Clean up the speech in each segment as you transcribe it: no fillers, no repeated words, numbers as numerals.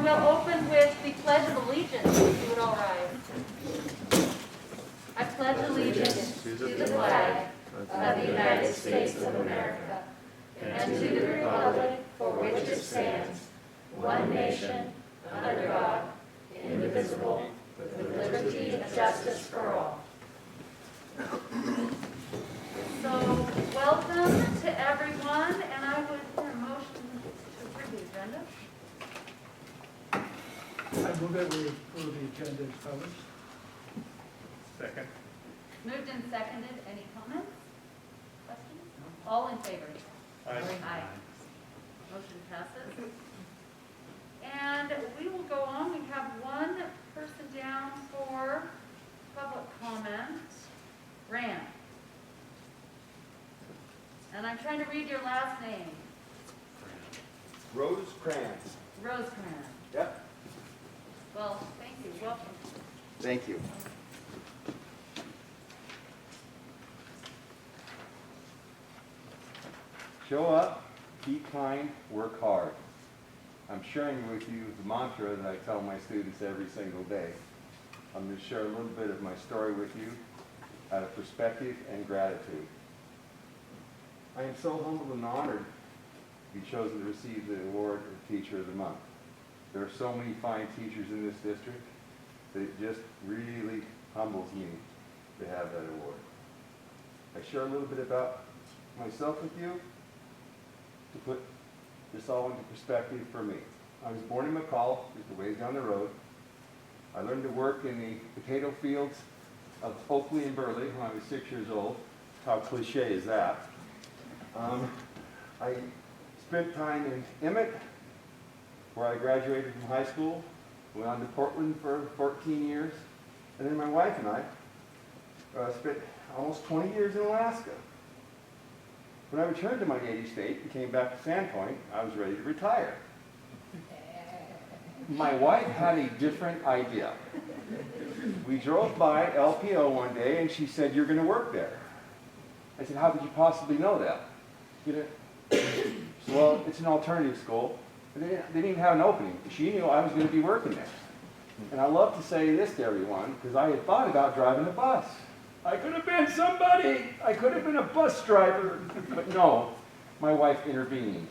we'll open with the Pledge of Allegiance. Do it all right. I pledge allegiance to the flag of the United States of America and to the republic for which it stands, one nation, under God, indivisible, with liberty and justice for all. So, welcome to everyone, and I would hear a motion to approve the agenda. I move that we approve the agenda as published. Second. Moved and seconded. Any comments? Questions? All in favor? Aye. Motion passes. And we will go on. We have one person down for public comment. Rand. And I'm trying to read your last name. Rosecrans. Rosecrans. Yep. Well, thank you. Welcome. Thank you. Show up, be kind, work hard. I'm sharing with you the mantra that I tell my students every single day. I'm going to share a little bit of my story with you out of perspective and gratitude. I am so humbled and honored to be chosen to receive the award of Teacher of the Month. There are so many fine teachers in this district that it just really humbles me to have that award. I share a little bit about myself with you to put this all into perspective for me. I was born in McCall, just a ways down the road. I learned to work in the potato fields of Oakley and Burley when I was 6 years old. How cliche is that? I spent time in Emmett, where I graduated from high school, went on to Portland for 14 years, and then my wife and I spent almost 20 years in Alaska. When I returned to my native state and came back to Sandpoint, I was ready to retire. My wife had a different idea. We drove by LPO one day and she said, "You're going to work there." I said, "How could you possibly know that?" She said, "Well, it's an alternative school." They didn't even have an opening. She knew I was going to be working there. And I love to say this to everyone, because I had thought about driving a bus. I could have been somebody. I could have been a bus driver. But no, my wife intervened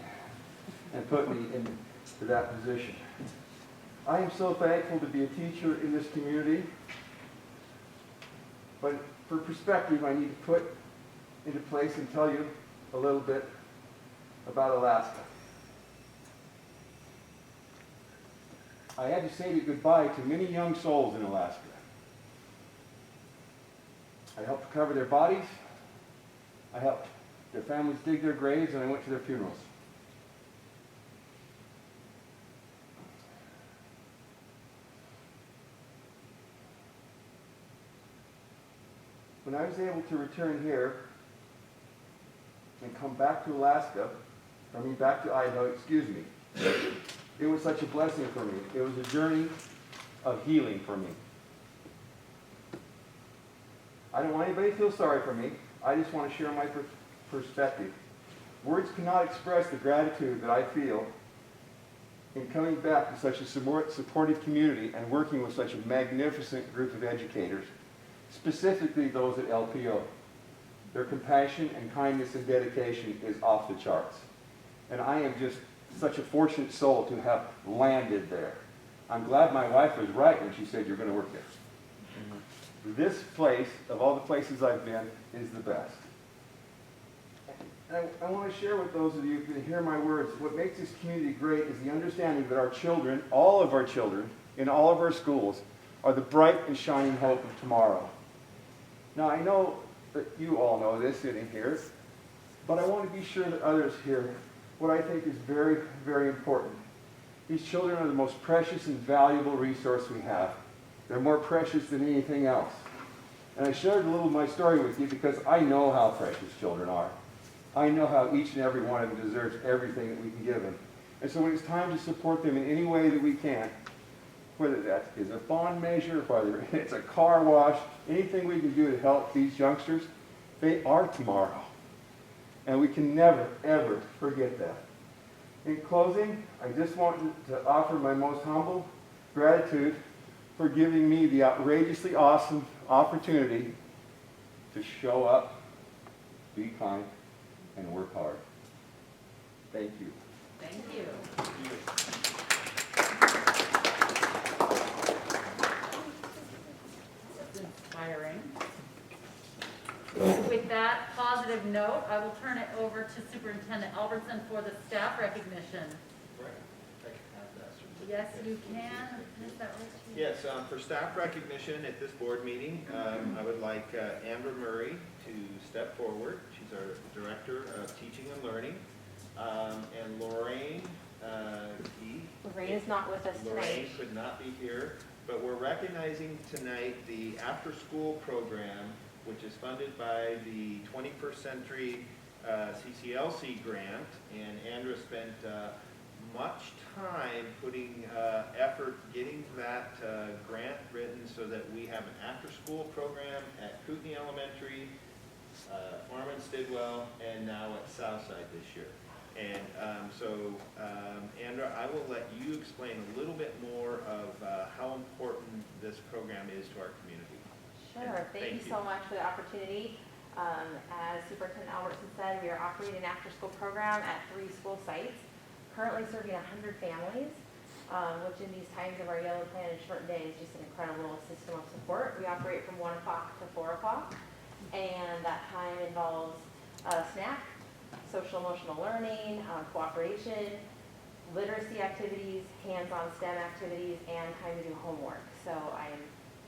and put me into that position. I am so thankful to be a teacher in this community. But for perspective, I need to put into place and tell you a little bit about Alaska. I had to say goodbye to many young souls in Alaska. I helped recover their bodies. I helped their families dig their graves, and I went to their funerals. When I was able to return here and come back to Alaska, back to Idaho, it was such a blessing for me. It was a journey of healing for me. I don't want anybody to feel sorry for me. I just want to share my perspective. Words cannot express the gratitude that I feel in coming back to such a supportive community and working with such a magnificent group of educators, specifically those at LPO. Their compassion and kindness and dedication is off the charts. And I am just such a fortunate soul to have landed there. I'm glad my wife was right when she said, "You're going to work there." This place, of all the places I've been, is the best. I want to share with those of you who can hear my words, what makes this community great is the understanding that our children, all of our children, in all of our schools, are the bright and shining hope of tomorrow. Now, I know that you all know this sitting here, but I want to be sure that others hear what I think is very, very important. These children are the most precious and valuable resource we have. They're more precious than anything else. And I shared a little of my story with you because I know how precious children are. I know how each and every one of them deserves everything that we can give them. And so when it's time to support them in any way that we can, whether that is a bond measure, whether it's a car wash, anything we can do to help these youngsters, they are tomorrow. And we can never, ever forget that. In closing, I just want to offer my most humble gratitude for giving me the outrageously awesome opportunity to show up, be kind, and work hard. Thank you. Thank you. That's inspiring. With that positive note, I will turn it over to Superintendent Albertson for the staff recognition. Yes, you can. Is that right? Yes, for staff recognition at this board meeting, I would like Amber Murray to step forward. She's our Director of Teaching and Learning. And Lorraine Key. Lorraine is not with us Lorraine tonight. could not be here, but we're recognizing tonight the after-school program, which is funded by the 21st Century CCLC grant, and Andra spent much time putting effort getting that grant written so that we have an after-school program at Kootenai Elementary, Farm and Stidwell, and now at Southside this year. And Andra, I will let you explain a little bit more of how important this program is to our community. Sure. Thank you so much for the opportunity. As Superintendent Albertson said, we are operating an after-school program at 3 school sites, currently serving 100 families, which in these times of our yellow plan and shortened day is just an incredible system of support. We operate from 1 o'clock to 4 o'clock, and that time involves snack, social emotional learning, cooperation, literacy activities, hands-on STEM activities, and time to do homework. So I am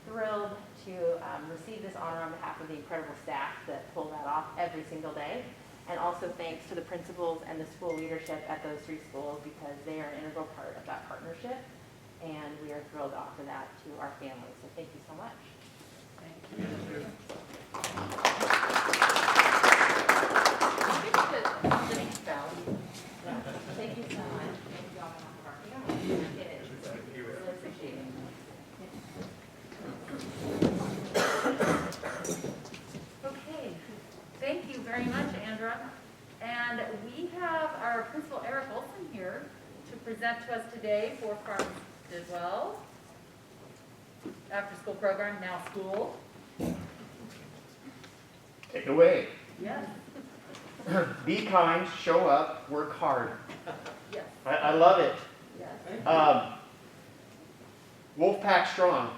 thrilled to receive this honor on behalf of the incredible staff that pull that off every single day. And also thanks to the principals and the school leadership at those 3 schools, because they are an integral part of that partnership. And we are thrilled to offer that to our families. So thank you so much. Thank you. Thank you so much. Okay, thank you very much, Andra. And we have our principal, Eric Olson, here to present to us today for Farm Stidwell after-school program, now school. Take it away. Yes, Be kind, show up, work hard. yes, I love it. yes. Wolfpack strong.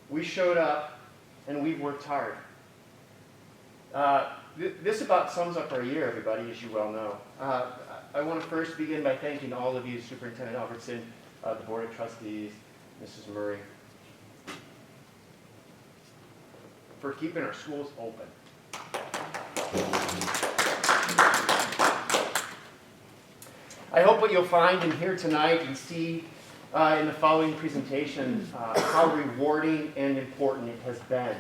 We showed up and we've worked hard. This about sums up our year, everybody, as you well know. I want to first begin by thanking all of you, Superintendent Albertson, the Board of Trustees, Mrs. Murray, for keeping our schools open. I hope what you'll find and hear tonight and see in the following presentation how rewarding and important it has been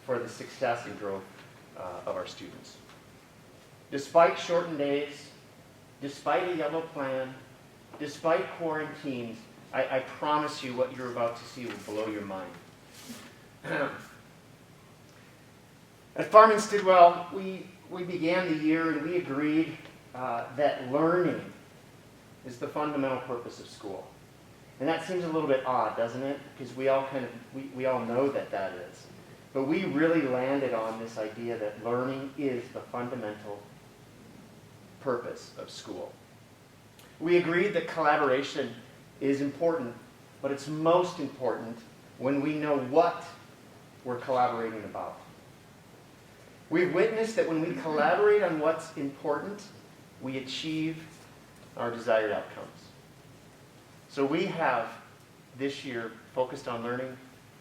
for the success and growth of our students. Despite shortened days, despite a yellow plan, despite quarantines, I promise you what you're about to see will blow your mind. At Farm and Stidwell, we began the year and we agreed that learning is the fundamental purpose of school. And that seems a little bit odd, doesn't it? Because we all know that is. But we really landed on this idea that learning is the fundamental purpose of school. We agreed that collaboration is important, but it's most important when we know what we're collaborating about. We've witnessed that when we collaborate on what's important, we achieve our desired outcomes. So we have, this year, focused on learning,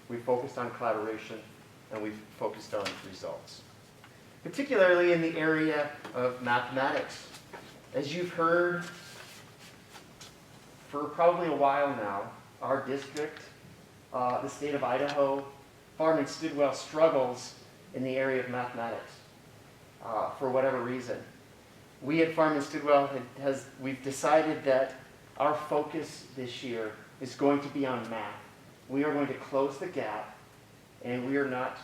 we've focused on collaboration, and we've focused on results. Particularly in the area of mathematics. As you've heard for probably a while now, our district, the state of Idaho, Farm and Stidwell struggles in the area of mathematics for whatever reason. We at Farm and Stidwell we've decided that our focus this year is going to be on math. We are going to close the gap, and we're not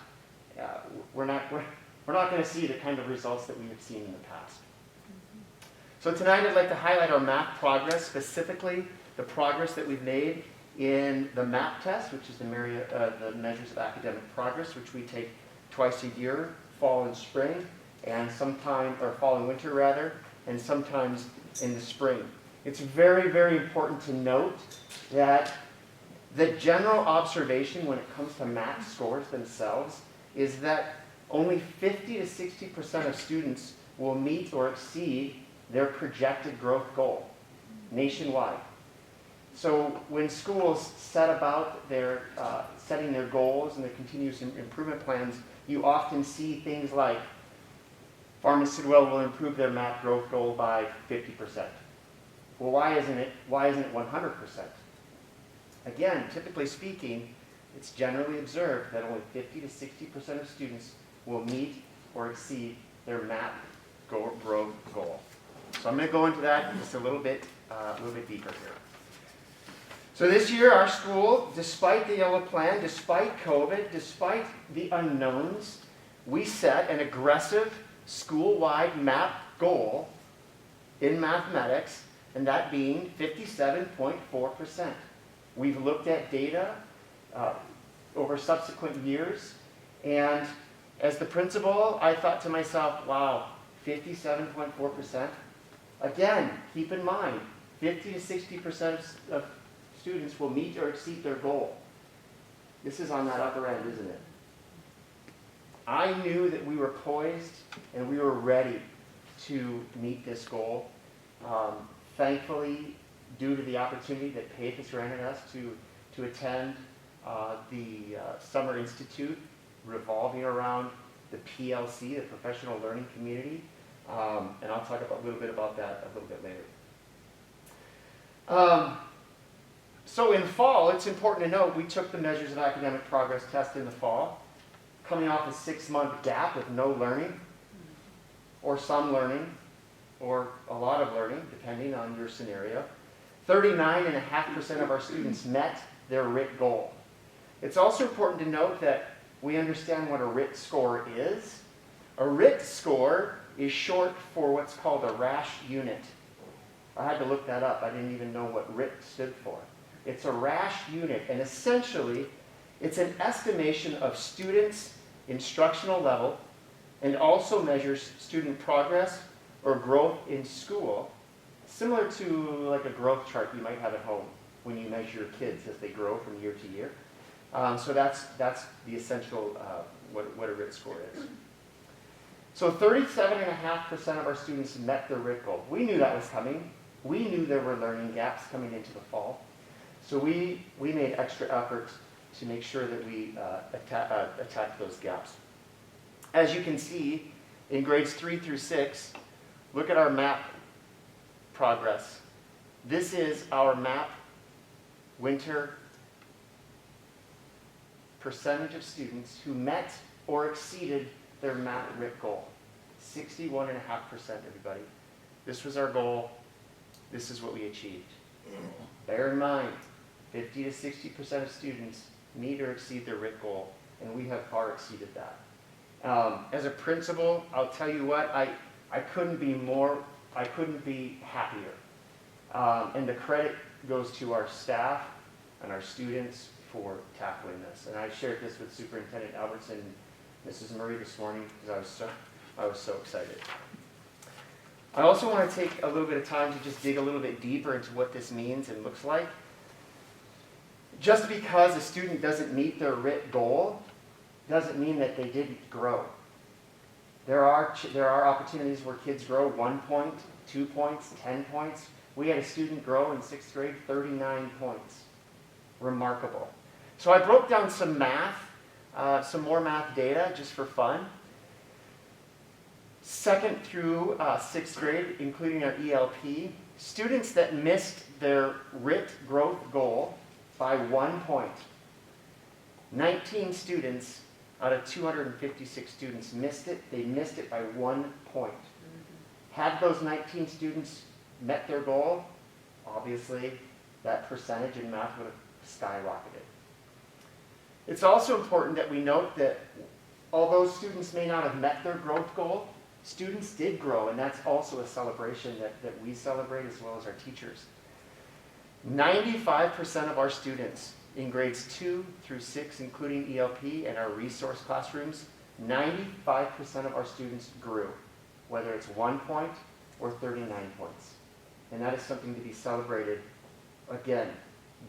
going to see the kind of results that we have seen in the past. So tonight I'd like to highlight our math progress, specifically the progress that we've made in the MAP test, which is the measures of academic progress, which we take twice a year, fall and spring, and fall and winter rather, and sometimes in the spring. It's very, very important to note that the general observation when it comes to MAP scores themselves is that only 50 to 60% of students will meet or exceed their projected growth goal nationwide. So when schools set about setting their goals and their continuous improvement plans, you often see things like Farmington-Sidwell will improve their MAP growth goal by 50%. Well, why isn't it 100%? Again, typically speaking, it's generally observed that only 50 to 60% of students will meet or exceed their MAP growth goal. So I'm going to go into that just a little bit deeper here. So this year, our school, despite the yellow plan, despite COVID, despite the unknowns, we set an aggressive school-wide MAP goal in mathematics, and that being 57.4%. We've looked at data over subsequent years, and as the principal, I thought to myself, wow, 57.4%. Again, keep in mind, 50 to 60% of students will meet or exceed their goal. This is on that upper end, isn't it? I knew that we were poised and we were ready to meet this goal. Thankfully, due to the opportunity that PAVE has granted us to attend the Summer Institute revolving around the PLC, the Professional Learning Community, and I'll talk a little bit about that a little bit later. So in fall, it's important to note we took the measures of academic progress test in the fall, coming off a 6-month gap with no learning, or some learning, or a lot of learning, depending on your scenario. 39.5% of our students met their RIT goal. It's also important to note that we understand what a RIT score is. A RIT score is short for what's called a RASH unit. I had to look that up. I didn't even know what RIT stood for. It's a RASH unit, and essentially, it's an estimation of students' instructional level and also measures student progress or growth in school, similar to like a growth chart you might have at home when you measure your kids as they grow from year to year. So that's the essential, what a RIT score is. So 37.5% of our students met their RIT goal. We knew that was coming. We knew there were learning gaps coming into the fall. So we made extra efforts to make sure that we attacked those gaps. As you can see, in grades 3 through 6, look at our MAP progress. This is our MAP winter percentage of students who met or exceeded their MAP RIT goal. 61.5%, everybody. This was our goal. This is what we achieved. Bear in mind, 50 to 60% of students meet or exceed their RIT goal, and we have far exceeded that. As a principal, I'll tell you what, I couldn't be happier. And the credit goes to our staff and our students for tackling this. And I shared this with Superintendent Albertson and Mrs. Murray this morning because I was so excited. I also want to take a little bit of time to just dig a little bit deeper into what this means and looks like. Just because a student doesn't meet their RIT goal doesn't mean that they didn't grow. There are opportunities where kids grow 1 point, 2 points, 10 points. We had a student grow in 6th grade 39 points. Remarkable. So I broke down some math, some more math data just for fun. 2nd through 6th grade, including our ELP, students that missed their RIT growth goal by 1 point. 19 students out of 256 students missed it. They missed it by 1 point. Had those 19 students met their goal, obviously that percentage in math would have skyrocketed. It's also important that we note that although students may not have met their growth goal, Students did grow, and that's also a celebration that we celebrate as well as our teachers. 95% of our students in grades 2 through 6, including ELP and our resource classrooms, 95% of our students grew, whether it's 1 point or 39 points. And that is something to be celebrated, again,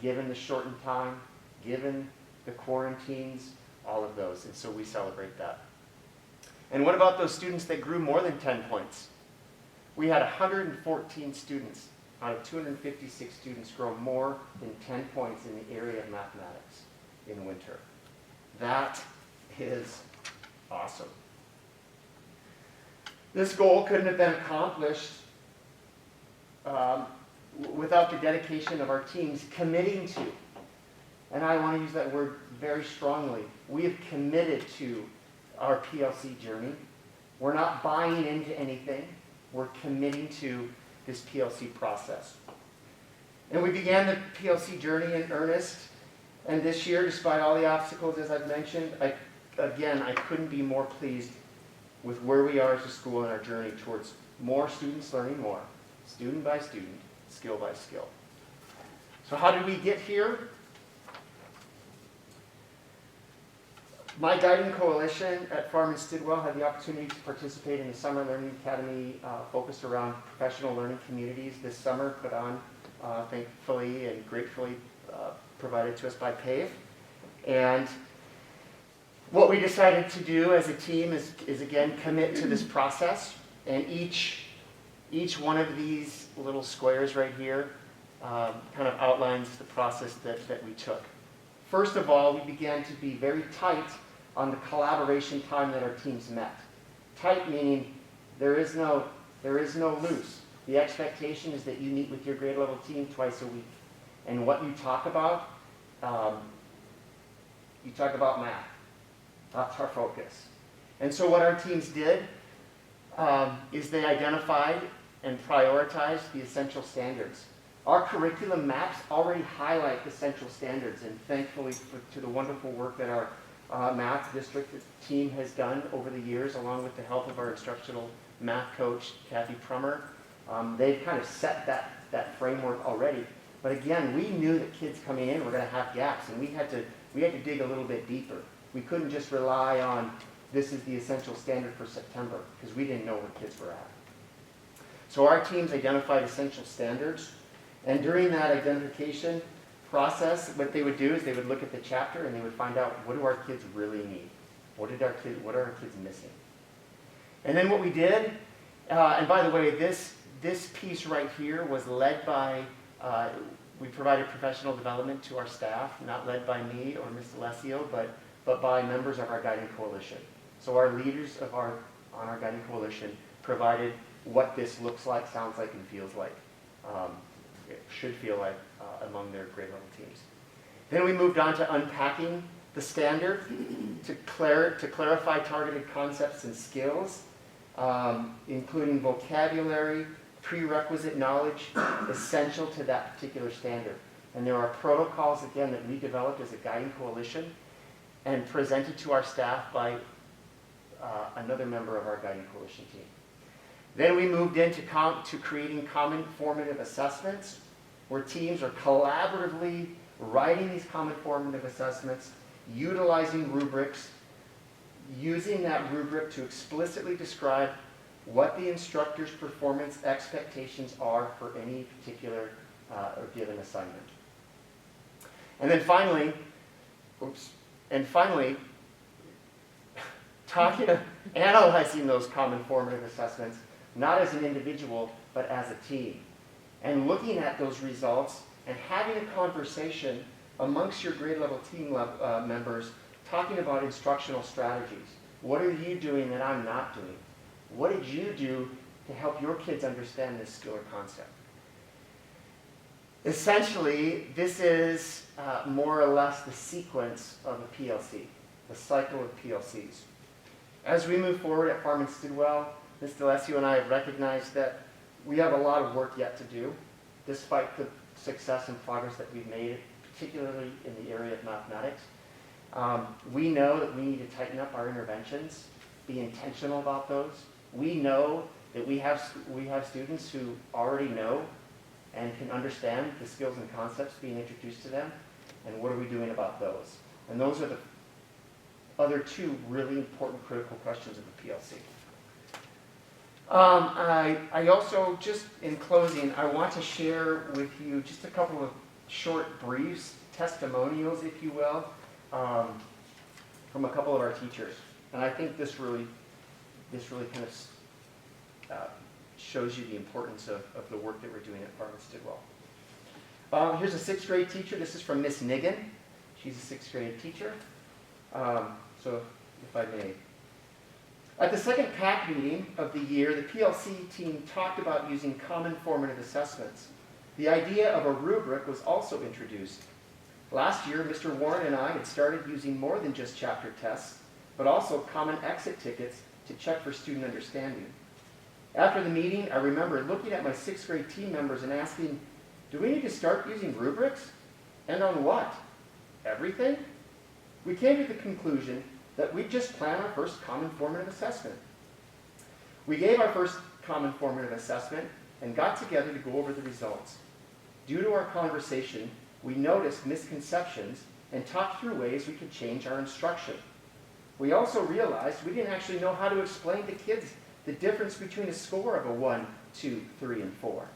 given the shortened time, given the quarantines, all of those. And so we celebrate that. And what about those students that grew more than 10 points? We had 114 students out of 256 students grow more than 10 points in the area of mathematics in winter. That is awesome. This goal couldn't have been accomplished without the dedication of our teams committing to, and I want to use that word very strongly, we have committed to our PLC journey. We're not buying into anything. We're committing to this PLC process. And we began the PLC journey in earnest. And this year, despite all the obstacles, as I've mentioned, I couldn't be more pleased with where we are as a school in our journey towards more students learning more, student by student, skill by skill. So how did we get here? My guiding coalition at Farm and Stidwell had the opportunity to participate in the Summer Learning Academy focused around professional learning communities this summer, put on thankfully and gratefully provided to us by PAVE. And what we decided to do as a team is again commit to this process, and each one of these little squares right here kind of outlines the process that we took. First of all, we began to be very tight on the collaboration time that our teams met. Tight meaning there is no loose. The expectation is that you meet with your grade level team twice a week. And what you talk about math. That's our focus. And so what our teams did is they identified and prioritized the essential standards. Our curriculum maps already highlight the central standards, and thankfully to the wonderful work that our math district team has done over the years, along with the help of our instructional math coach, Kathy Prummer, they've kind of set that framework already. But again, we knew that kids coming in were going to have gaps, and we had to dig a little bit deeper. We couldn't just rely on this is the essential standard for September, because we didn't know where kids were at. So our teams identified essential standards. And during that identification process, what they would do is they would look at the chapter and they would find out, what do our kids really need? What are our kids missing? And then what we did, and by the way, this piece right here was led by, we provided professional development to our staff, not led by me or Ms. Alessio, but by members of our guiding coalition. So our leaders on our guiding coalition provided what this looks like, sounds like, and feels like. It should feel like among their grade level teams. Then we moved on to unpacking the standard to clarify targeted concepts and skills, including vocabulary, prerequisite knowledge essential to that particular standard. And there are protocols, again, that we developed as a guiding coalition and presented to our staff by another member of our guiding coalition team. Then we moved into creating common formative assessments, where teams are collaboratively writing these common formative assessments, utilizing rubrics, using that rubric to explicitly describe what the instructor's performance expectations are for any particular or given assignment. And then finally, analyzing those common formative assessments, not as an individual, but as a team. And looking at those results and having a conversation amongst your grade level team members, talking about instructional strategies. What are you doing that I'm not doing? What did you do to help your kids understand this skill or concept? Essentially, this is more or less the sequence of a PLC, the cycle of PLCs. As we move forward at Farm and Stidwell, Ms. D'Alessio and I have recognized that we have a lot of work yet to do, despite the success and progress that we've made, particularly in the area of mathematics. We know that we need to tighten up our interventions, be intentional about those, We know that we have students who already know and can understand the skills and concepts being introduced to them, and what are we doing about those? And those are the other two really important critical questions of the PLC. I also, just in closing, I want to share with you just a couple of short briefs, testimonials, if you will, from a couple of our teachers. And I think this really kind of shows you the importance of the work that we're doing at Farmington Stidwell. Here's a 6th grade teacher. This is from Miss Niggin. She's a 6th grade teacher. So if I may. At the second PAC meeting of the year, the PLC team talked about using common formative assessments. The idea of a rubric was also introduced. Last year, Mr. Warren and I had started using more than just chapter tests, but also common exit tickets to check for student understanding. After the meeting, I remember looking at my 6th grade team members and asking, do we need to start using rubrics? And on what? Everything? We came to the conclusion that we'd just plan our first common formative assessment. We gave our first common formative assessment and got together to go over the results. Due to our conversation, we noticed misconceptions and talked through ways we could change our instruction. We also realized we didn't actually know how to explain to kids the difference between a score of a 1, 2, 3, and 4.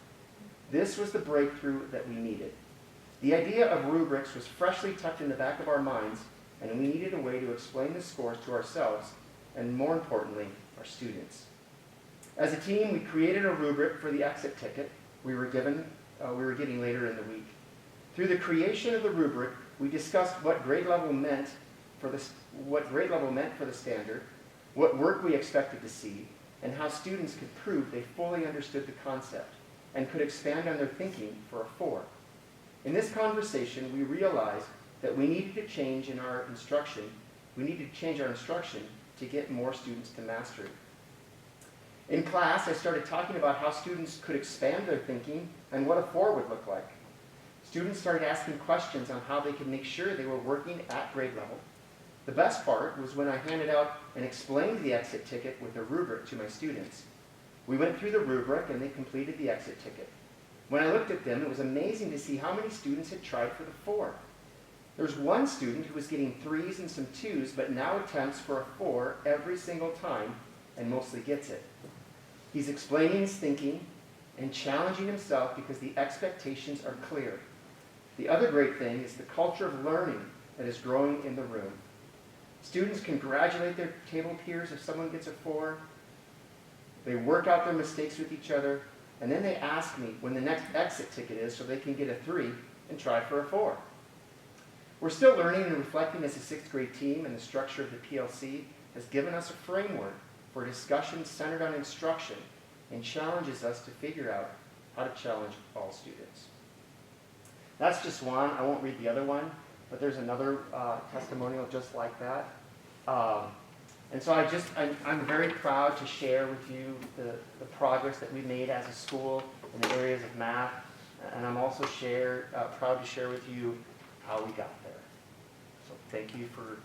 This was the breakthrough that we needed. The idea of rubrics was freshly tucked in the back of our minds, and we needed a way to explain the scores to ourselves and, more importantly, our students. As a team, we created a rubric for the exit ticket we were getting later in the week. Through the creation of the rubric, we discussed what grade level meant for the standard, what work we expected to see, and how students could prove they fully understood the concept and could expand on their thinking for a 4. In this conversation, we realized that we needed to change our instruction to get more students to mastery. In class, I started talking about how students could expand their thinking and what a 4 would look like. Students started asking questions on how they could make sure they were working at grade level. The best part was when I handed out and explained the exit ticket with a rubric to my students. We went through the rubric and they completed the exit ticket. When I looked at them, it was amazing to see how many students had tried for the 4. There was one student who was getting 3s and some 2s, but now attempts for a 4 every single time and mostly gets it. He's explaining his thinking and challenging himself because the expectations are clear. The other great thing is the culture of learning that is growing in the room. Students congratulate their table peers if someone gets a 4. They work out their mistakes with each other, and then they ask me when the next exit ticket is so they can get a 3 and try for a 4. We're still learning and reflecting as a 6th grade team, and the structure of the PLC has given us a framework for discussion centered on instruction and challenges us to figure out how to challenge all students. That's just one. I won't read the other one, but there's another testimonial just like that. And so I'm very proud to share with you the progress that we made as a school in the areas of math, and I'm also proud to share with you how we got there. So thank you for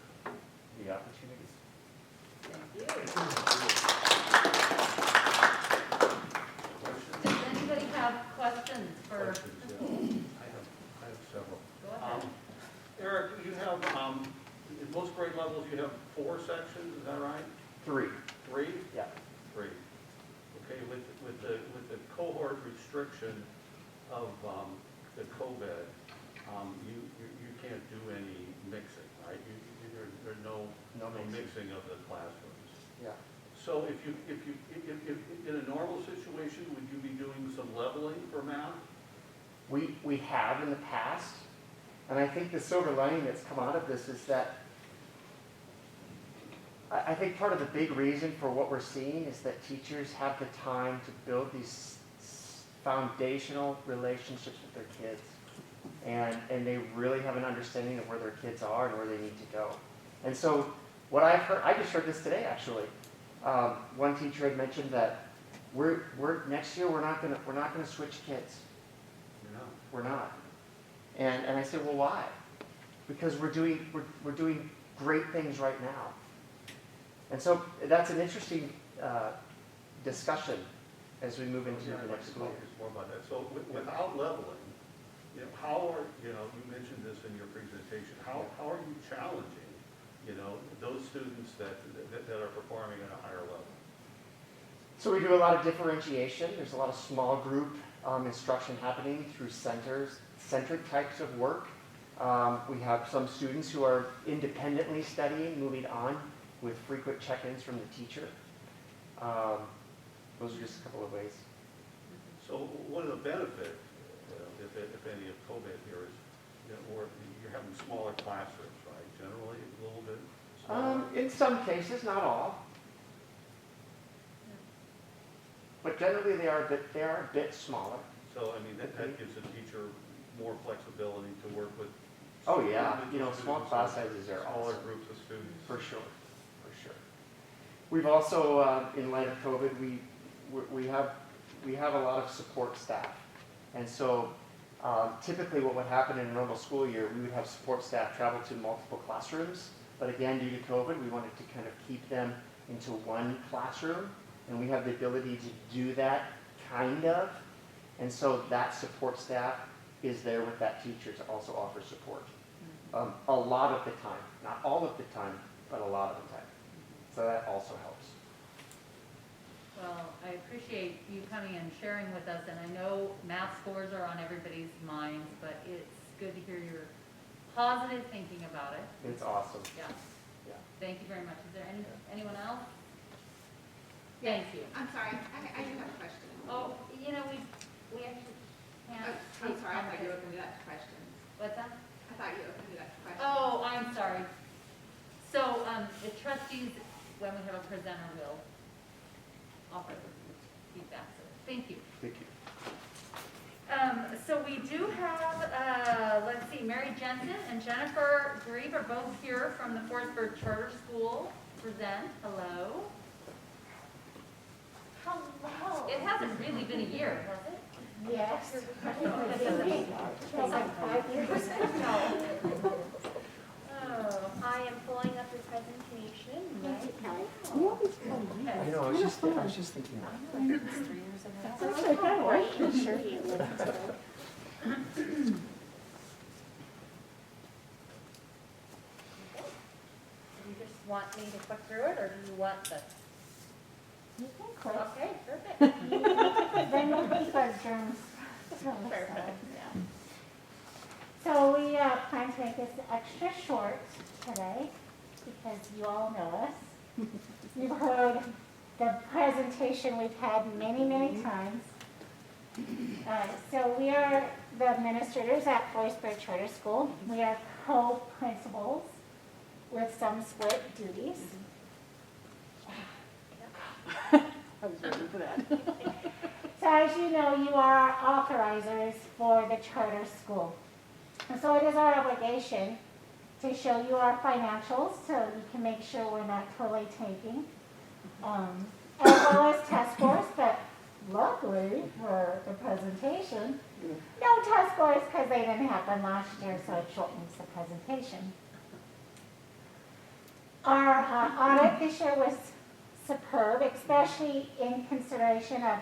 the opportunity. Does anybody have questions for? I have several. Go ahead. Eric, you have, in most grade levels, you have 4 sections, is that right? 3. 3? Yeah. 3. Okay, with the cohort restriction of the COVID, you can't do any mixing, right? There's no mixing of the classrooms. Yeah. So if in a normal situation, would you be doing some leveling for math? We have in the past, and I think the silver lining that's come out of this is that I think part of the big reason for what we're seeing is that teachers have the time to build these foundational relationships with their kids. And they really have an understanding of where their kids are and where they need to go. And so what I've heard, I just heard this today actually. One teacher had mentioned that next year we're not gonna switch kids. We're not. And I said, well, why? Because we're doing great things right now. And so that's an interesting discussion as we move into Yeah, the I'd like next to school talk year. just more about that. So without leveling, how are, you mentioned this in your presentation, how are you challenging, those students that are performing at a higher level? So we do a lot of differentiation. There's a lot of small group instruction happening through centric types of work. We have some students who are independently studying, moving on with frequent check-ins from the teacher. Those are just a couple of ways. So one of the benefits, if any, of COVID here is, you're having smaller classrooms, right? Generally, a little bit smaller. In some cases, not all. But generally, they are a bit smaller. So, I mean, that gives the teacher more flexibility to work with. Oh yeah, individual small students class or sizes are smaller awesome. groups of students. For sure. We've also, in light of COVID, we have a lot of support staff, and so typically what would happen in a normal school year, we would have support staff travel to multiple classrooms. But again, due to COVID, we wanted to kind of keep them into one classroom, and we have the ability to do that kind of. And so that support staff is there with that teacher to also offer support. A lot of the time, not all of the time, but a lot of the time. So that also helps. Well, I appreciate you coming and sharing with us, and I know math scores are on everybody's minds, but it's good to hear your positive thinking about it. It's awesome. Yeah. Yeah. Thank you very much. Is there anyone else? Thank you. I'm sorry, I do have a question. Oh, we actually can't. I'm sorry, I thought you opened it up to questions. What's that? I thought you opened it up to questions. Oh, I'm sorry. So, the trustees, when we have a presenter, will offer feedback. So, thank you. Thank you. So we do have, let's see, Mary Jensen and Jennifer Grieve are both here from the Forestburg Charter School to present. Hello. Hello. It hasn't really been a year, has it? Yes. Feels like 5 years. Oh, I am pulling up your presentation right now. I know, I was just thinking that. That's actually kind of right. Sure you would. do you just want me to click through it, or do you want the? You can click. Okay, perfect. Then we'll keep our germs. Perfect. So we plan to make this extra short today because you all know us. You've heard the presentation we've had many, many times. So we are the administrators at Forestburg Charter School. We are co-principals with some split duties. I was waiting for that. So as you know, you are authorizers for the charter school. And so it is our obligation to show you our financials so you can make sure we're not totally tanking. As well as test scores, but luckily for the presentation, no test scores because they didn't happen last year, so it shortens the presentation. Our audit this year was superb, especially in consideration of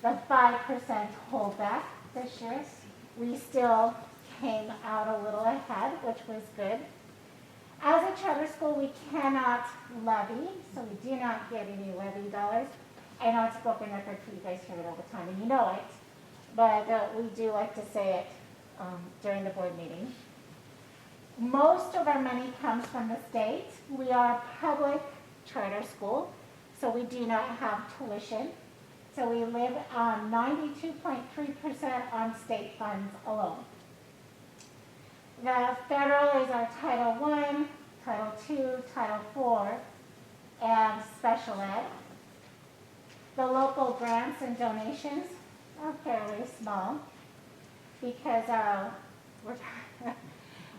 the 5% holdback this year. We still came out a little ahead, which was good. As a charter school, we cannot levy, so we do not get any levy dollars. I know it's a broken record for you guys hear it all the time, and you know it, but we do like to say it during the board meeting. Most of our money comes from the state. We are a public charter school, so we do not have tuition. So we live on 92.3% on state funds alone. The federal is our Title I, Title II, Title IV, and special ed. The local grants and donations are fairly small because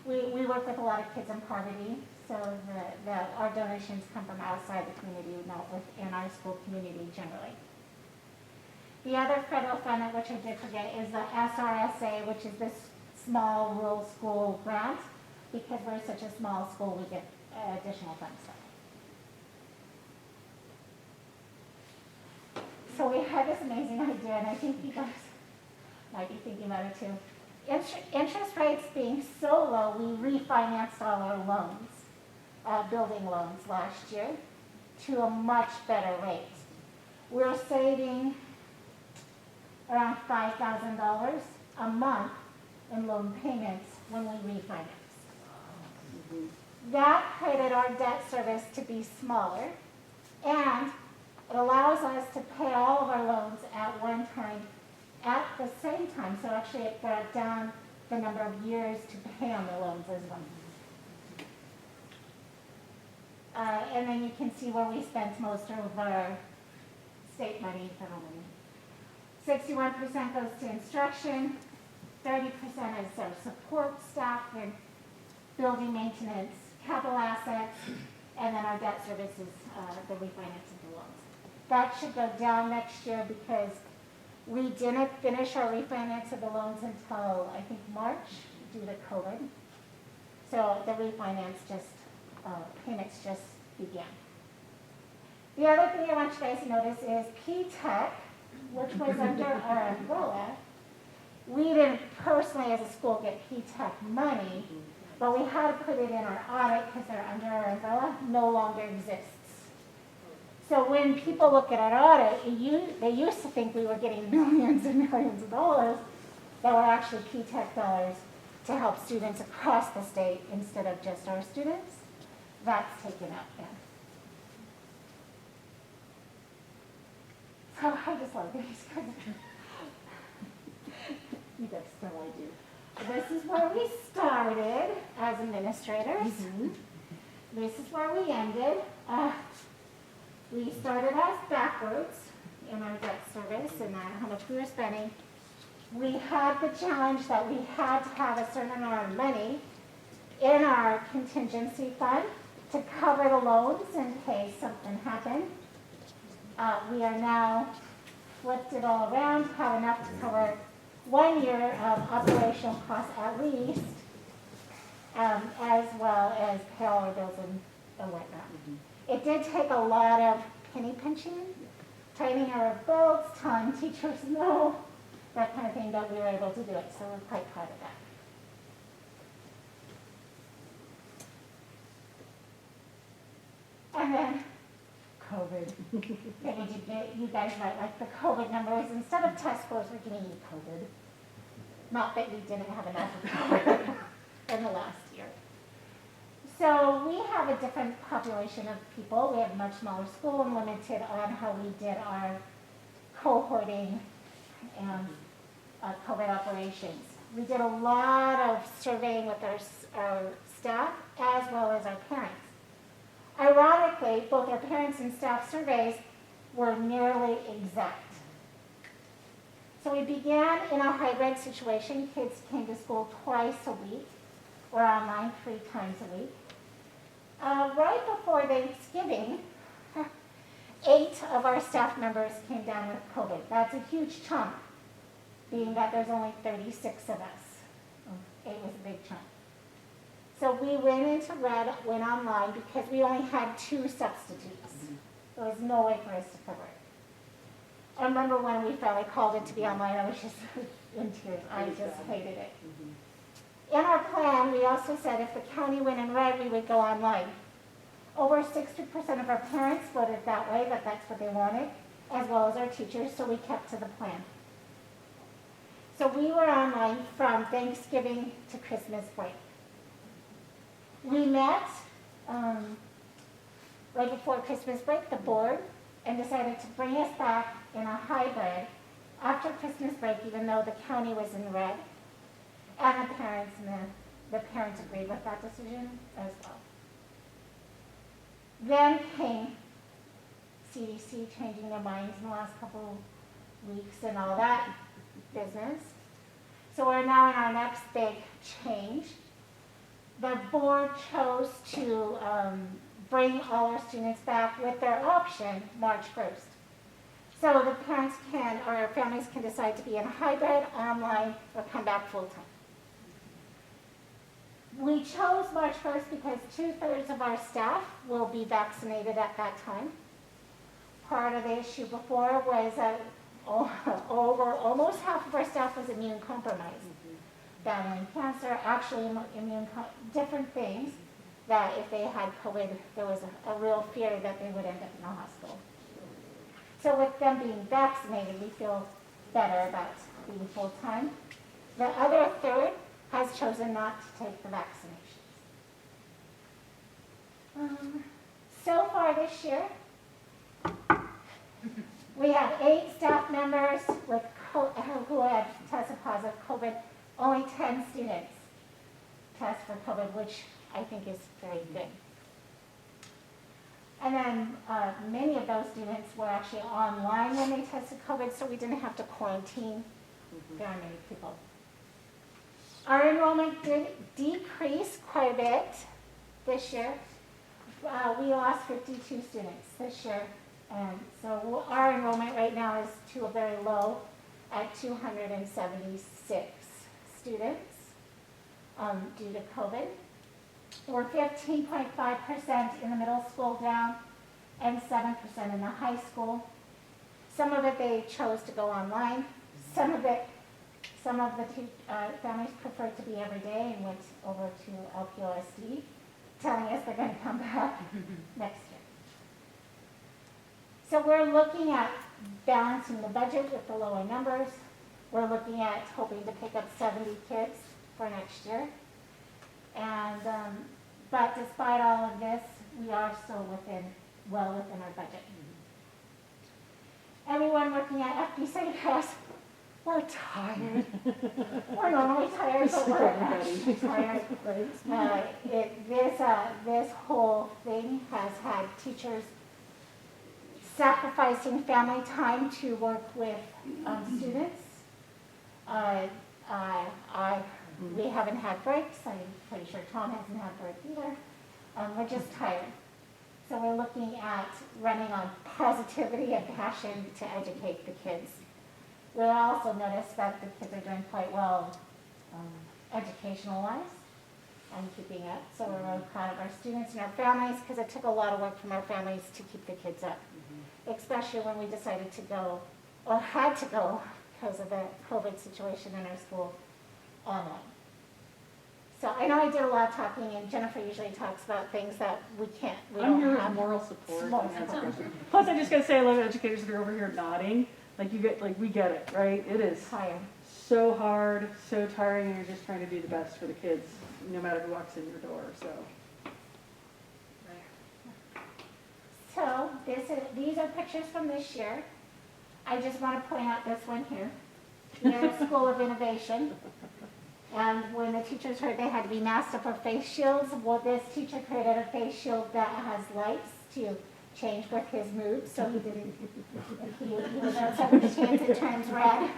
we work with a lot of kids in poverty, so our donations come from outside the community, not within our school community generally. The other federal fund, which I did forget, is the SRSA, which is this small rural school grant. Because we're such a small school, we get additional funds. so we had this amazing idea, and I think you guys might be thinking about it too. Interest rates being so low, we refinanced all our loans, building loans last year, to a much better rate. We're saving around $5,000 a month in loan payments when we refinance. That created our debt service to be smaller, and it allows us to pay all of our loans at one time at the same time. So actually it brought down the number of years to pay on the loans as well. And then you can see where we spent most of our state money, federal money. 61% goes to instruction, 30% is our support staff and building maintenance, capital assets, and then our debt services, the refinance of the loans. That should go down next year because we didn't finish our refinance of the loans until, I think, March due to COVID. So the refinance payments just began. The other thing I want you guys to notice is P-TECH, which was under our umbrella. We didn't personally as a school get P-TECH money, but we had to put it in our audit because they're under our umbrella, no longer exists. So when people look at our audit, they used to think we were getting millions and millions of dollars that were actually P-TECH dollars to help students across the state instead of just our students. That's taken out then. So I just love these because you guys know I do. This is where we started as administrators. This is where we ended. We started us backwards in our debt service and how much we were spending. We had the challenge that we had to have a certain amount of money in our contingency fund to cover the loans in case something happened. We are now flipped it all around, have enough to cover 1 year of operational costs at least, as well as pay all our bills and whatnot. It did take a lot of penny pinching, tightening our belts, telling teachers no, that kind of thing, but we were able to do it, so we're quite proud of that. And then COVID. You guys might like the COVID numbers. Instead of test scores, we're giving you COVID. Not that we didn't have enough of COVID in the last year. So we have a different population of people. We have a much smaller school and limited on how we did our cohorting and COVID operations. We did a lot of surveying with our staff as well as our parents. Ironically, both our parents and staff surveys were nearly exact. So we began in a hybrid situation. Kids came to school twice a week or online 3 times a week. Right before Thanksgiving, 8 of our staff members came down with COVID. That's a huge chunk, being that there's only 36 of us. 8 was a big chunk. So we went into red, went online, because we only had 2 substitutes. There was no way for us to cover it. I remember when we finally called it to be online, I was just in tears. I just hated it. In our plan, we also said if the county went in red, we would go online. Over 60% of our parents voted that way, that that's what they wanted, as well as our teachers, so we kept to the plan. So we were online from Thanksgiving to Christmas break. We met right before Christmas break, the board, and decided to bring us back in a hybrid after Christmas break, even though the county was in red. And the parents agreed with that decision as well. Then came CDC changing their minds in the last couple weeks and all that business. So we're now in our next big change. The board chose to bring all our students back with their option March 1st. So the parents can, or our families can decide to be in hybrid, online, or come back full time. We chose March 1st because 2/3 of our staff will be vaccinated at that time. part of the issue before was over almost half of our staff was immune compromised. Battling cancer, actually different things that if they had COVID, there was a real fear that they would end up in the hospital. So with them being vaccinated, we feel better about being full-time. The other third has chosen not to take the vaccinations. So far this year, we have 8 staff members with who had tested positive COVID. Only 10 students test for COVID, which I think is very good. And then many of those students were actually online when they tested COVID, so we didn't have to quarantine very many people. Our enrollment did decrease quite a bit this year. We lost 52 students this year, and so our enrollment right now is to a very low at 276 students due to COVID. We're 15.5% in the middle school down and 7% in the high school. Some of it they chose to go online. Some of the families preferred to be every day and went over to LPOSD, telling us they're going to come back next year. So we're looking at balancing the budget with the lower numbers. We're looking at hoping to pick up 70 kids for next year. And, but despite all of this, we are still well within our budget. Everyone working at FB St. Cross, we're tired. We're normally tired, but we're actually tired. This whole thing has had teachers sacrificing family time to work with students. We haven't had breaks. I'm pretty sure Tom hasn't had breaks either. We're just tired. So we're looking at running on positivity and passion to educate the kids. We also noticed that the kids are doing quite well educational-wise and keeping up. So we're really proud of our students and our families because it took a lot of work from our families to keep the kids up, especially when we decided to go, or had to go because of the COVID situation in our school, online. So I know I did a lot of talking, and Jennifer usually talks about things that we I'm don't here have. as moral support. Moral and that's support. great. Plus, I just gotta say, I love educators that are over here nodding. Like we get it, right? It is Tired. so hard, so tiring, and you're just trying to do the best for the kids, no matter who walks in your door, so. So these are pictures from this year. I just want to point out this one here. We're a School of Innovation. And when the teachers heard they had to be masked up or face shields, well, this teacher created a face shield that has lights to change with his mood, so he didn't, if he was upset with the chance, it turns red.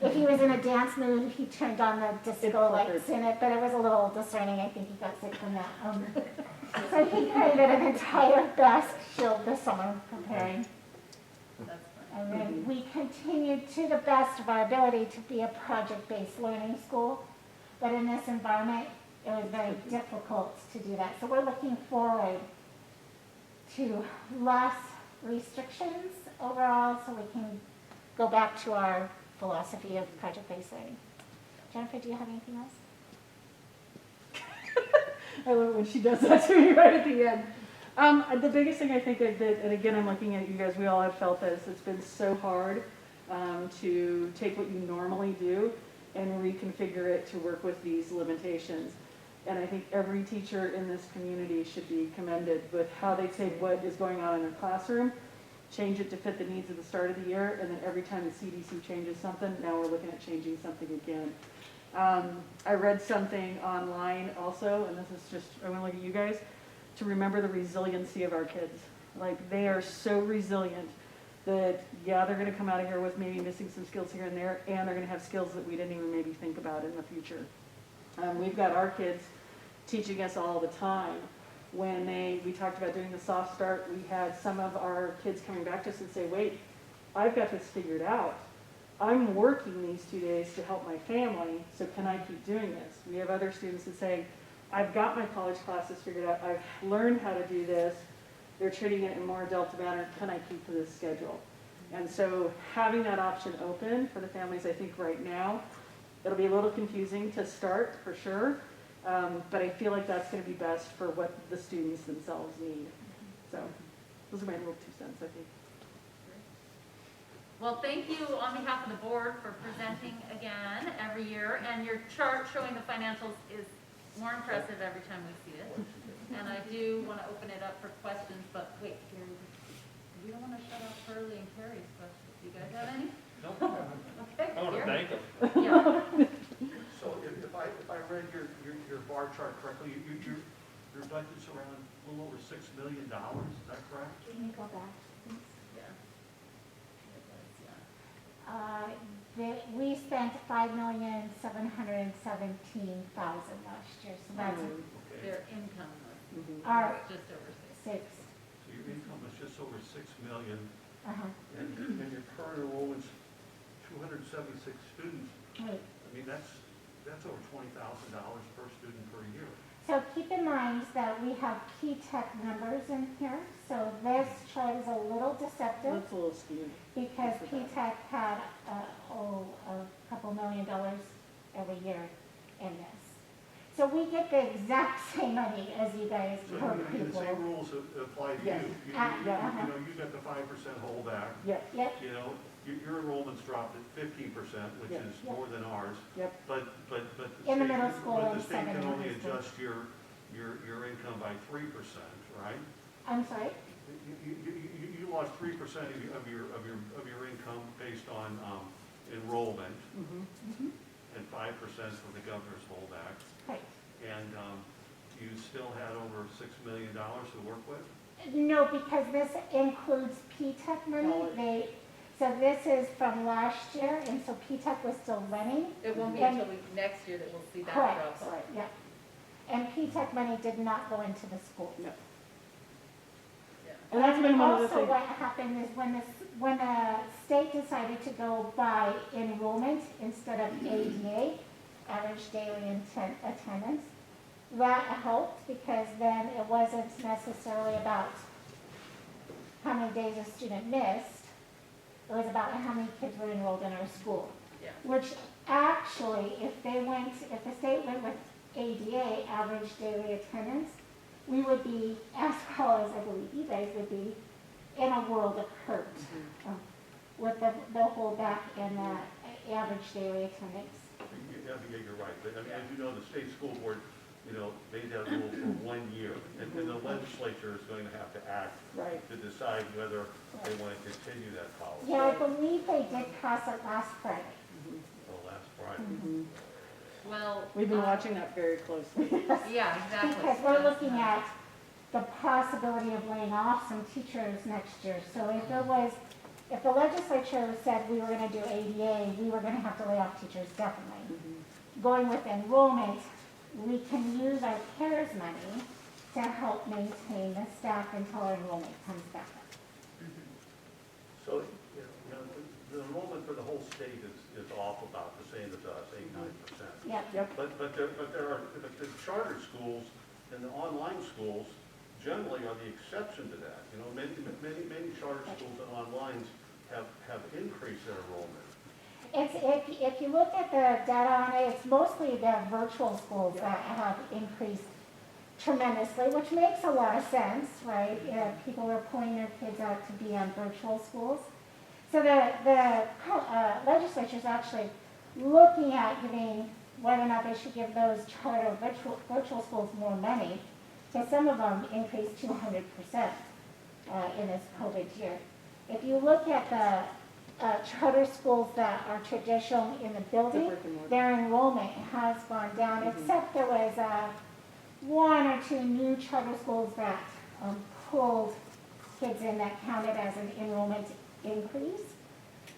If he was in a dance mood, he turned on the disco lights in it, but it was a little discerning. I think he got sick from that. So he created an entire mask shield this summer preparing. And then we continued to the best of our ability to be a project-based learning school. But in this environment, it was very difficult to do that. So we're looking forward to less restrictions overall so we can go back to our philosophy of project-based learning. Jennifer, do you have anything else? I love it when she does that to me right at the end. The biggest thing I think that, and again, I'm looking at you guys, we all have felt this, it's been so hard to take what you normally do and reconfigure it to work with these limitations. And I think every teacher in this community should be commended with how they take what is going on in their classroom, change it to fit the needs of the start of the year, and then every time the CDC changes something, now we're looking at changing something again. I read something online also, and this is just, I want to look at you guys, to remember the resiliency of our kids. Like, they are so resilient that, yeah, they're going to come out of here with maybe missing some skills here and there, and they're going to have skills that we didn't even maybe think about in the future. We've got our kids teaching us all the time. When we talked about doing the soft start, we had some of our kids coming back to us and say, wait, I've got this figured out. I'm working these 2 days to help my family, so can I keep doing this? We have other students that say, I've got my college classes figured out, I've learned how to do this, they're treating it in more Delta manner, can I keep to this schedule? And so having that option open for the families, I think right now, it'll be a little confusing to start for sure, but I feel like that's going to be best for what the students themselves need. So those are my little 2 cents, I think. Well, thank you on behalf of the board for presenting again every year, and your chart showing the financials is more impressive every time we see it. And I do want to open it up for questions, but wait, we don't want to shut off Shirley and Carrie's questions. Do you guys have any? No. Okay. I want to Gary? thank them. Yeah. So if I read your bar chart correctly, your budget's around a little over $6 million, is that correct? Can you go back? Yeah. We spent $5,717,000 last year, so that's Okay. Their income was our just over 6. 6. So your income is just over $6 million, Uh-huh. and your current enrollment's 276 students. Right. I mean, that's over $20,000 per student per year. So keep in mind that we have key tech numbers in here, so this chart is a little deceptive That's a little skewed. because P Tech had a couple $1 million every year in this. So we get the exact same money as you guys So per the people. same rules apply to Yes. you. You Yeah. know, you got the 5% holdback. Yep, Yep, You know, your enrollment's dropped at 15%, which Yeah. is Yeah. more than ours. yep. But In the state- middle school but and the state can secondary only school. adjust your income by 3%, right? I'm sorry? You lost 3% of your income based on enrollment Mhm. and 5% for the governor's holdback. Right. And you still had over $6 million to work with? No, because this includes P Tech money. Dollars. So this is from last year, and so P Tech was still running. It won't be And- until next year that we'll see that Correct, drop off. right, yeah. And P Tech money did not go into the school. No. Yeah. And that's been one of the Also, things. what happened is when the state decided to go by enrollment instead of ADA, average daily attendance, that helped because then it wasn't necessarily about how many days a student missed. It was about how many kids were enrolled in our school. Yeah. Which actually, if the state went with ADA, average daily attendance, we would be, as well as I believe you guys would be, in a world of hurt with the holdback and the average daily attendance. Yeah, you're right. But I mean, as you know, the state school board, you know, made that rule for 1 year. And the legislature is going to have to act Right. to decide whether they want to continue that policy. Yeah, I believe they did pass it last Friday. Until last Friday. Mhm. Well. We've been watching that very closely. Yeah, exactly. Because we're looking at the possibility of laying off some teachers next year. So if the legislature said we were going to do ADA, we were going to have to lay off teachers, definitely. Going with enrollment, we can use our CARES money to help maintain the staff until our enrollment comes back up. So, you know, the enrollment for the whole state is off about the same as us, 8-9%. Yep. But the charter schools and the online schools generally are the exception to that. You know, many charter schools and online have increased their enrollment. If you look at the data on it, it's mostly the virtual schools that have increased tremendously, which makes a lot of sense, right? People are pulling their kids out to be on virtual schools. So the legislature is actually looking at giving whether or not they should give those charter virtual schools more money, because some of them increased 200% in this COVID year. If you look at the charter schools that are traditional in the building, brick and mortar. their enrollment has gone down, except there was 1 or 2 new charter schools that pulled kids in that counted as an enrollment increase.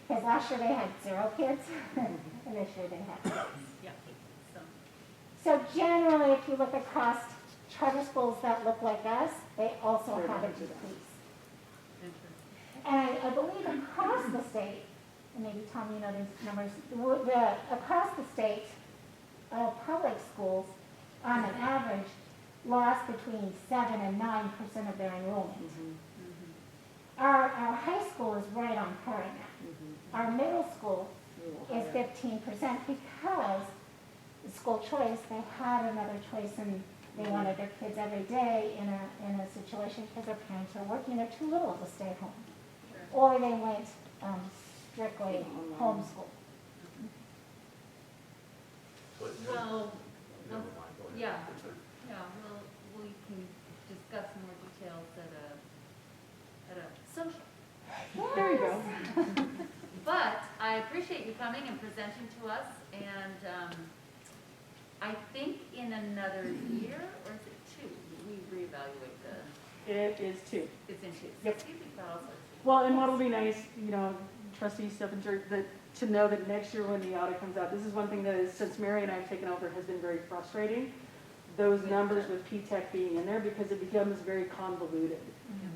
Because last year they had 0 kids, and this year they have. Yeah. So generally, if you look across charter schools that look like us, they also have a decrease. And I believe across the state, and maybe Tom, you know these numbers, across the state, public schools, on an average, lost between 7 and 9% of their enrollment. Mm-hmm. Our high school is right on par now. Mm-hmm. Our middle school is 15% because the school choice, they had another choice and they wanted their kids every day in a situation because their parents are working, they're too little to stay home. Or they went strictly homeschool. But- Well, Never mind, go ahead. yeah. Yeah, we can discuss more details at a social. There you go. But I appreciate you coming and presenting to us, and I think in another year, or is it 2, we reevaluate It is 2. it's in 2. Yep. So we've got all sorts of- Well, and what'll be nice, you know, trustee Stephenson, that to know that next year when the audit comes out, this is one thing that is, since Mary and I have taken over, has been very frustrating. Those numbers with P-TECH being in there because it becomes very convoluted.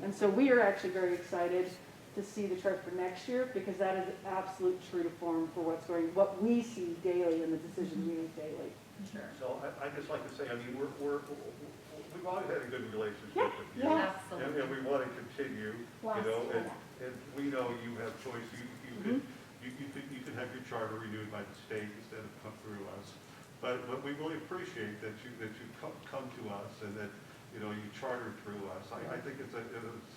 And so we are actually very excited to see the chart for next year because that is absolute true to form for what we see daily in the decisions we make daily. Sure. So I just like to say, I mean, we've always had a good relationship Yeah. with you. Yeah. Absolutely. And we want to continue, Lots you know, of and, that. and we know you have choice, you can have your charter renewed by the state instead of come through us. But we really appreciate that you come to us and that, you know, you charter through us. I think it's a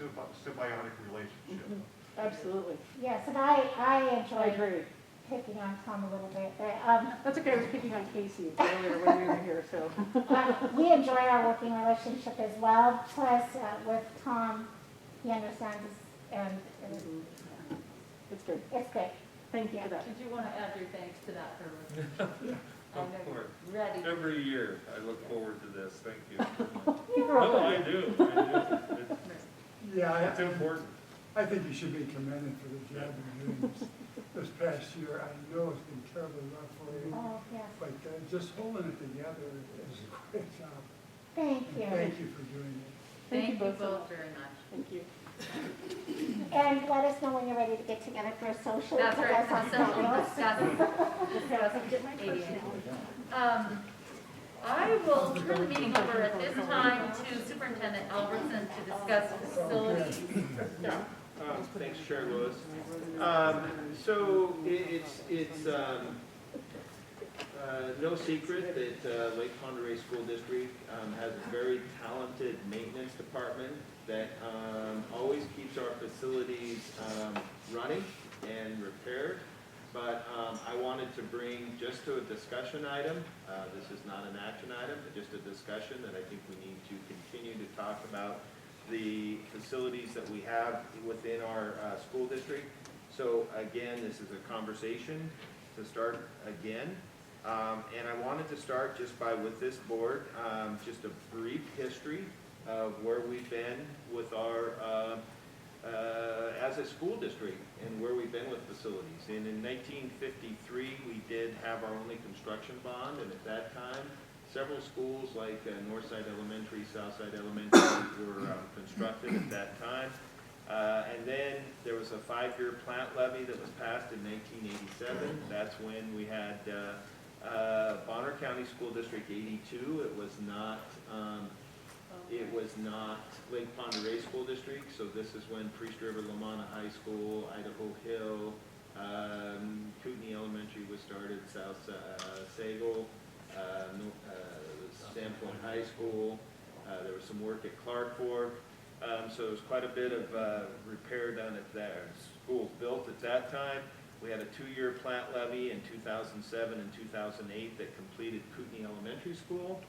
symbiotic relationship. Absolutely. Yes, and I I enjoyed agree. picking on Tom a little bit. That's okay, I was picking on Casey earlier when we were here, so. We enjoy our working relationship as well. Plus, with Tom, he understands us, and It's good. it's good. Thank you for that. Did you want to add your thanks to that, Herbert? Of course. Ready. Every year, I look forward to this, thank you. You're No, welcome. I do. Yeah, It's important. I think you should be commended for the job you're doing this past year. I know it's been terribly rough for you, Oh, yes. but just holding it together is a great job. Thank you. Thank you for doing it. Thank you both so both much. very much. Thank you. And let us know when you're ready to get together for a social. That's right, That sounds social fabulous. discuss ADA. I will turn the meeting over at this time to Superintendent Albertson to discuss facilities. Yeah, thanks, Chair Lewis. So it's no secret that Lake Pend School District has a very talented maintenance department that always keeps our facilities running and repaired. But I wanted to bring just to a discussion item, this is not an action item, but just a discussion that I think we need to continue to talk about the facilities that we have within our school district. So again, this is a conversation to start again. And I wanted to start just with this board, just a brief history of where we've been with our as a school district and where we've been with facilities. And in 1953, we did have our only construction bond, and at that time, several schools like Northside Elementary, Southside Elementary were constructed at that time. And then there was a 5-year plant levy that was passed in 1987. That's when we had Bonner County School District 82. It was not Lake Pend Oreille School District, so this is when Priest River Lamana High School, Idaho Hill, Kootenai Elementary was started, South Sagal, Sandpoint High School. There was some work at Clark Fork, so there was quite a bit of repair done at there. Schools built at that time. We had a 2-year plant levy in 2007 and 2008 that completed Kootenai Elementary School.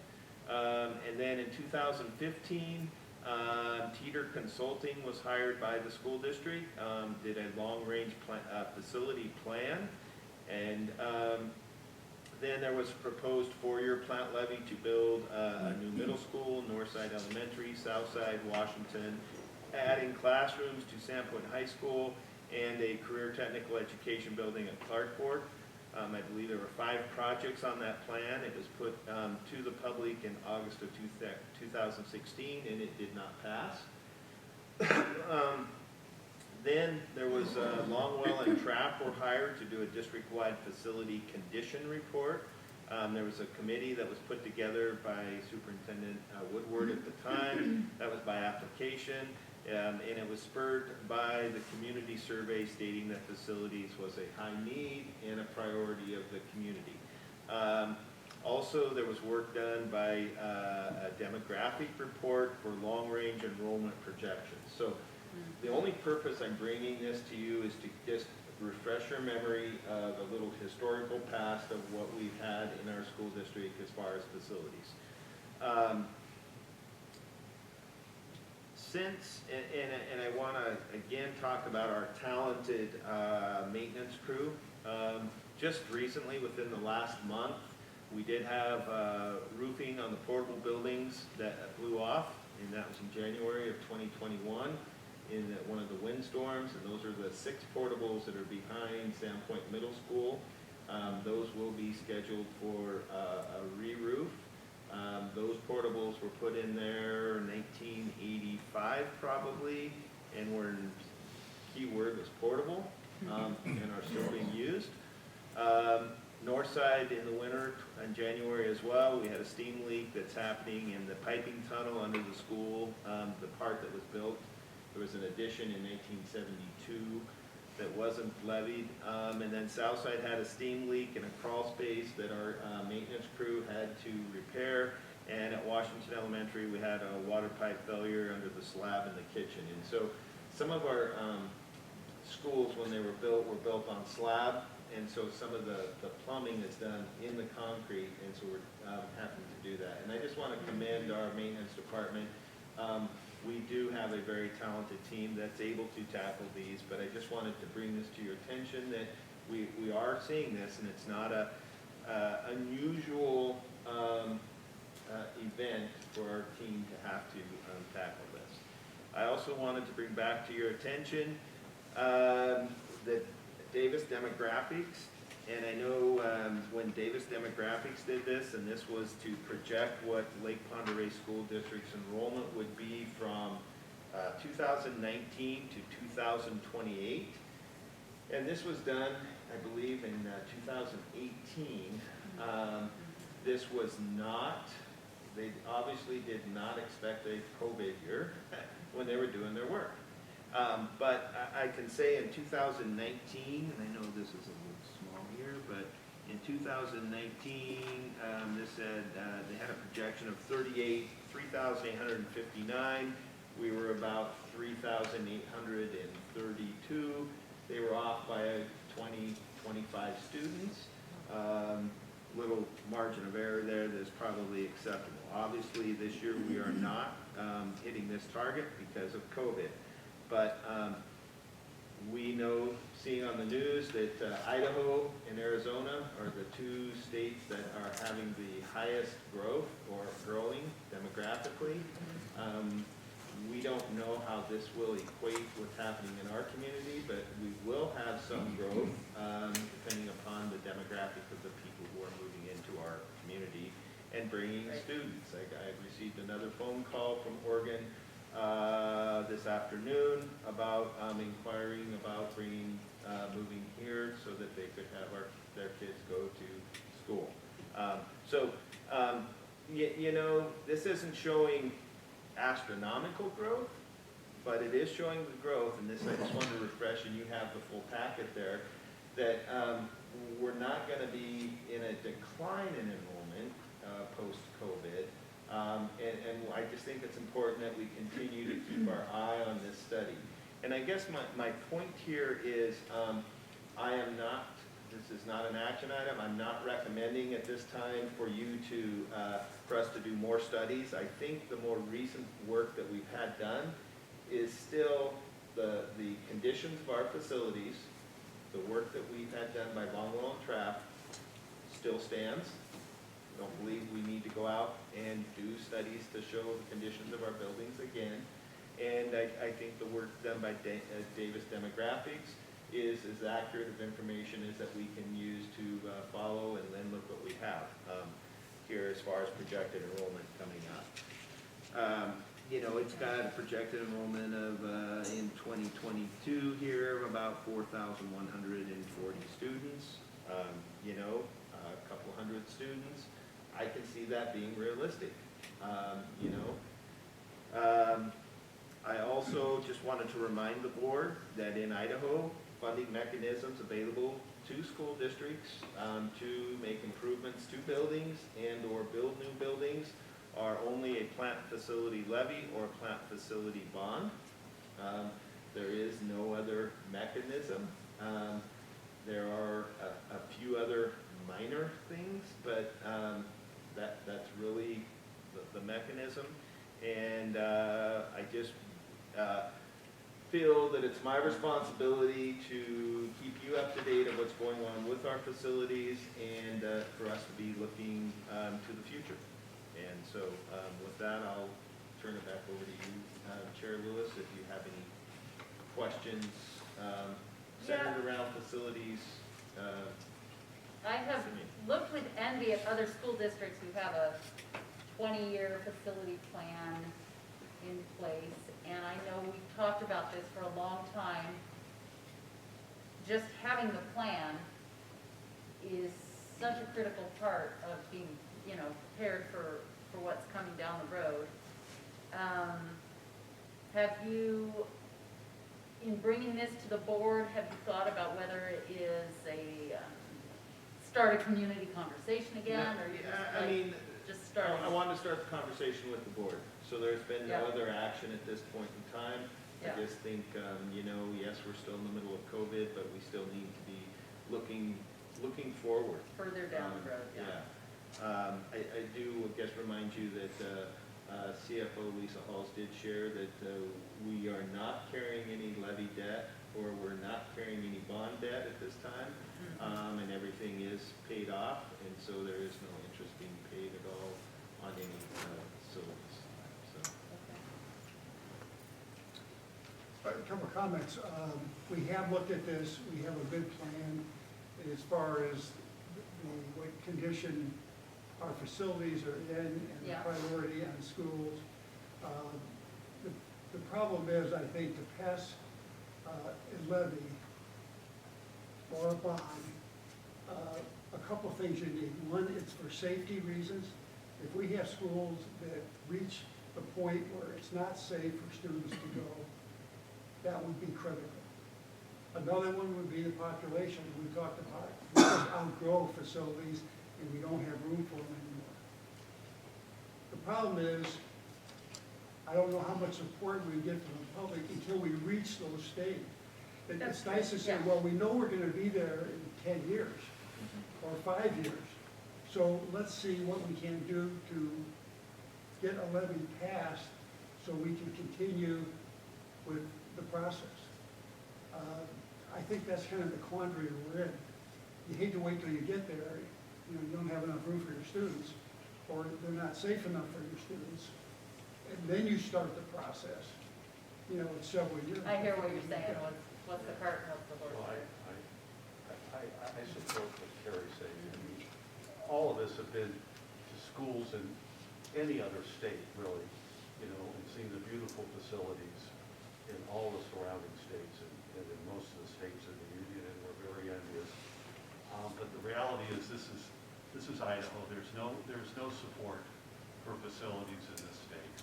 And then in 2015, Teeter Consulting was hired by the school district, did a long-range facility plan, and then there was a proposed 4-year plant levy to build a new middle school, Northside Elementary, Southside, Washington, adding classrooms to Sandpoint High School, and a career technical education building at Clark Fork. I believe there were 5 projects on that plan. It was put to the public in August of 2016, and it did not pass. Then there was Longwell and Trapp were hired to do a district-wide facility condition report. There was a committee that was put together by Superintendent Woodward at the time. That was by application, and it was spurred by the community survey stating that facilities was a high need and a priority of the community. Also, there was work done by a demographic report for long-range enrollment projections. So the only purpose I'm bringing this to you is to just refresh your memory of a little historical past of what we've had in our school district as far as facilities. And I want to again talk about our talented maintenance crew. Just recently, within the last month, we did have roofing on the portable buildings that blew off, and that was in January of 2021 in one of the windstorms, and those are the 6 portables that are behind Sandpoint Middle School. Those will be scheduled for a re-roof. Those portables were put in there in 1985 probably, and were, key word was portable, and are still being used. North side in the winter, in January as well, we had a steam leak that's happening in the piping tunnel under the school, the part that was built. There was an addition in 1972 that wasn't levied. And then south side had a steam leak in a crawl space that our maintenance crew had to repair. And at Washington Elementary, we had a water pipe failure under the slab in the kitchen. And so some of our schools, when they were built on slab. And so some of the plumbing is done in the concrete, and so we're having to do that. And I just want to commend our maintenance department. We do have a very talented team that's able to tackle these, but I just wanted to bring this to your attention that we are seeing this, and it's not a unusual event for our team to have to tackle this. I also wanted to bring back to your attention that Davis Demographics, and I know when Davis Demographics did this, and this was to project what Lake Pend Oreille School District's enrollment would be from 2019 to 2028. And this was done, I believe, in 2018. This was not, they obviously did not expect a COVID year when they were doing their work. But I can say in 2019, and I know this is a little small here, but in 2019, this said they had a projection of 3,859. We were about 3,832. They were off by 20, 25 students. Little margin of error there that's probably acceptable. Obviously, this year we are not hitting this target because of COVID. But we know, seeing on the news, that Idaho and Arizona are the 2 states that are having the highest growth or growing demographically. We don't know how this will equate what's happening in our community, but we will have some growth depending upon the demographic of the people who are moving into our community and bringing students. I received another phone call from Oregon this afternoon about inquiring about bringing moving here so that they could have their kids go to school. You know, this isn't showing astronomical growth, but it is showing the growth, and this I just wanted to refresh, and you have the full packet there, that we're not going to be in a decline in enrollment post-COVID. And I just think it's important that we continue to keep our eye on this study. And I guess my point here is I am not, this is not an action item, I'm not recommending at this time for you to, for us to do more studies. I think the more recent work that we've had done is still the conditions of our facilities, the work that we've had done by Longwell and Trapp still stands. I don't believe we need to go out and do studies to show the conditions of our buildings again. And I think the work done by Davis Demographics is as accurate of information as that we can use to follow, and then look what we have here as far as projected enrollment coming up. You know, it's got a projected enrollment of in 2022 here of about 4,140 students. You know, a couple hundred students, I can see that being realistic, you know. I also just wanted to remind the board that in Idaho, funding mechanisms available to school districts to make improvements to buildings and or build new buildings are only a plant facility levy or plant facility bond. There is no other mechanism. There are a few other minor things, but that's really the mechanism. And I just feel that it's my responsibility to keep you up to date of what's going on with our facilities and for us to be looking to the future. And so with that, I'll turn it back over to you, Chair Lewis, if you have any questions centered around facilities. I have looked with envy at other school districts who have a 20-year facility plan in place, and I know we've talked about this for a long time. Just having the plan is such a critical part of being, you know, prepared for what's coming down the road. Have you, in bringing this to the board, have you thought about whether it is a start a community conversation again, or you just start? I wanted to start the conversation with the board. So there's been no other action at this point in time. I just think, you know, yes, we're still in the middle of COVID, but we still need to be looking forward. Further down the road, I do, I guess, remind you that CFO Lisa Halls did share that we are not carrying any levy debt, or we're not carrying any bond debt at this time, and everything is paid off, and so there is no interest being paid at all on any facilities. So. A couple of comments. We have looked at this. We have a good plan as far as what condition our facilities are in and the priority on schools. The problem is, I think, to pass a levy or a bond, a couple of things you need. One, it's for safety reasons. If we have schools that reach the point where it's not safe for students to go, that would be critical. Another one would be the population. We talked about we just outgrow facilities and we don't have room for them anymore. The problem is, I don't know how much support we get from the public until we reach those stages. It's nice to say, well, we know we're going to be there in 10 years or 5 years. So let's see what we can do to get a levy passed so we can continue with the process. I think that's kind of the quandary we're in. You hate to wait till you get there. You know, you don't have enough room for your students, or they're not safe enough for your students. And then you start the process. You know, it's several years. I hear what you're saying. What's the cart and what's the horse? Well, I support what Carrie's saying. I mean, all of us have been to schools in any other state, really, you know, and seen the beautiful facilities in all the surrounding states and in most of the states in the union, and we're very envious. But the reality is, this is Idaho. There's no support for facilities in this state.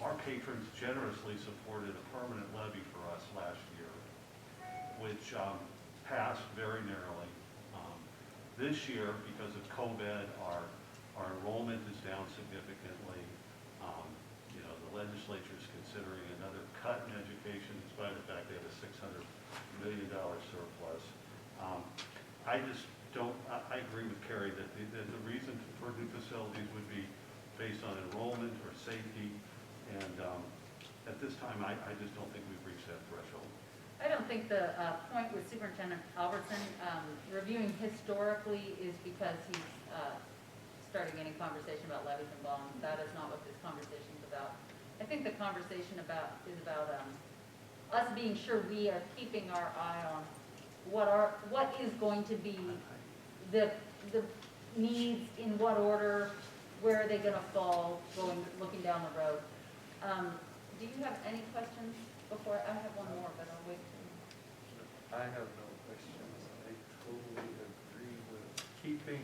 Our patrons generously supported a permanent levy for us last year, which passed very narrowly. This year, because of COVID, our enrollment is down significantly. You know, the legislature is considering another cut in education, despite the fact they have a $600 million surplus. I just don't, I agree with Carrie that the reason for new facilities would be based on enrollment or safety, and at this time, I just don't think we've reached that threshold. I don't think the point with Superintendent Albertson reviewing historically is because he's starting any conversation about levies and bonds. That is not what this conversation is about. I think the conversation is about us being sure we are keeping our eye on what is going to be the needs, in what order, where are they going to fall, looking down the road. Do you have any questions before? I have one more, but I'll wait. I have no questions. I totally agree with keeping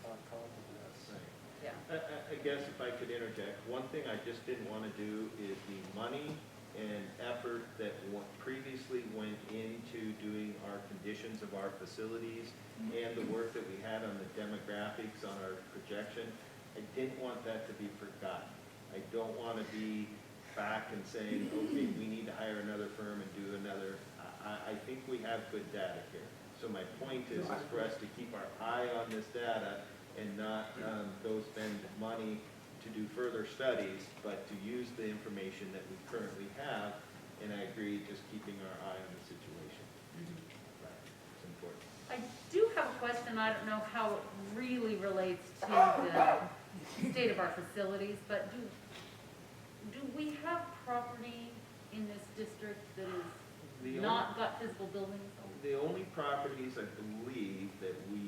on top of this. Right. Yeah. I guess if I could interject, one thing I just didn't want to do is the money and effort that previously went into doing our conditions of our facilities and the work that we had on the demographics on our projection. I didn't want that to be forgotten. I don't want to be back and saying, okay, we need to hire another firm and do another. I think we have good data here. So my point is for us to keep our eye on this data and not go spend money to do further studies, but to use the information that we currently have. And I agree, just keeping our eye on the situation. Right. It's important. I do have a question, I don't know how it really relates to the state of our facilities, but do we have property in this district that The is not got physical buildings? The only properties I believe that we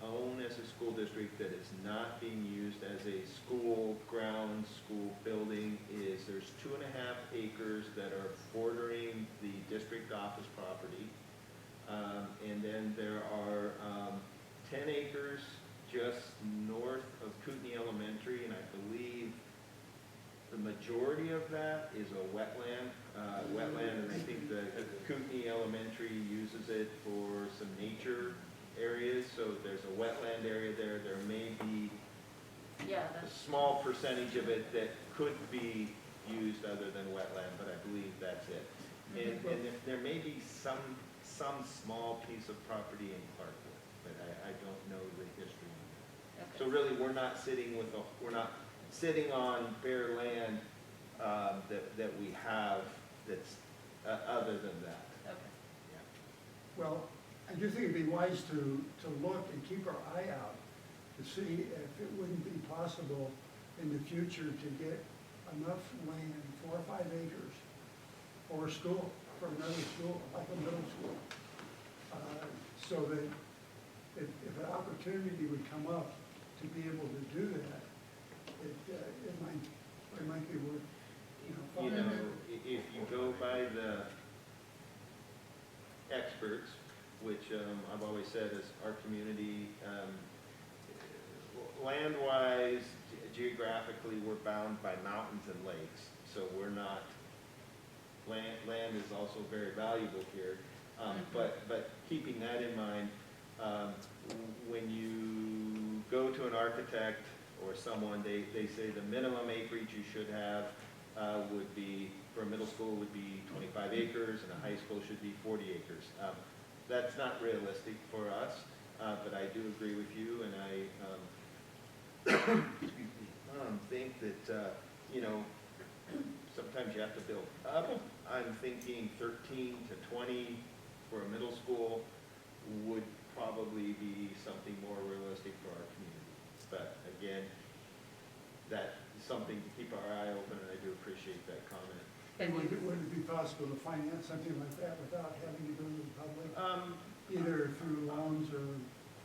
own as a school district that is not being used as a school ground, school building is there's 2.5 acres that are bordering the district office property. And then there are 10 acres just north of Kootenai Elementary, and I believe the majority of that is a wetland, and I think the Kootenai Elementary uses it for some nature areas, so there's a wetland area there. There may be Yeah, a that's, small percentage of it that could be used other than wetland, but I believe that's it. And there may be some small piece of property in Parkwood, but I don't know the history on that. okay. So really, we're not sitting on bare land that we have that's other than that. Okay. Well, I do think it'd be wise to look and keep our eye out to see if it wouldn't be possible in the future to get enough land, 4 or 5 acres, for a school, for another school, like a middle school. So that if an opportunity would come up to be able to do that, it might be worth, You following. know, if you go by the experts, which I've always said is our community, land-wise, geographically, we're bound by mountains and lakes, so we're not, land is also very valuable here. But keeping that in mind, when you go to an architect or someone, they say the minimum acreage you should have would be, for a middle school, would be 25 acres, and a high school should be 40 acres. That's not realistic for us, but I do agree with you, and I think that, sometimes you have to build up. I'm thinking 13 to 20 for a middle school would probably be something more realistic for our community. But again, that's something to keep our eye open, and I do appreciate that comment. And would it be possible to finance something like that without having to go to the public, either through loans or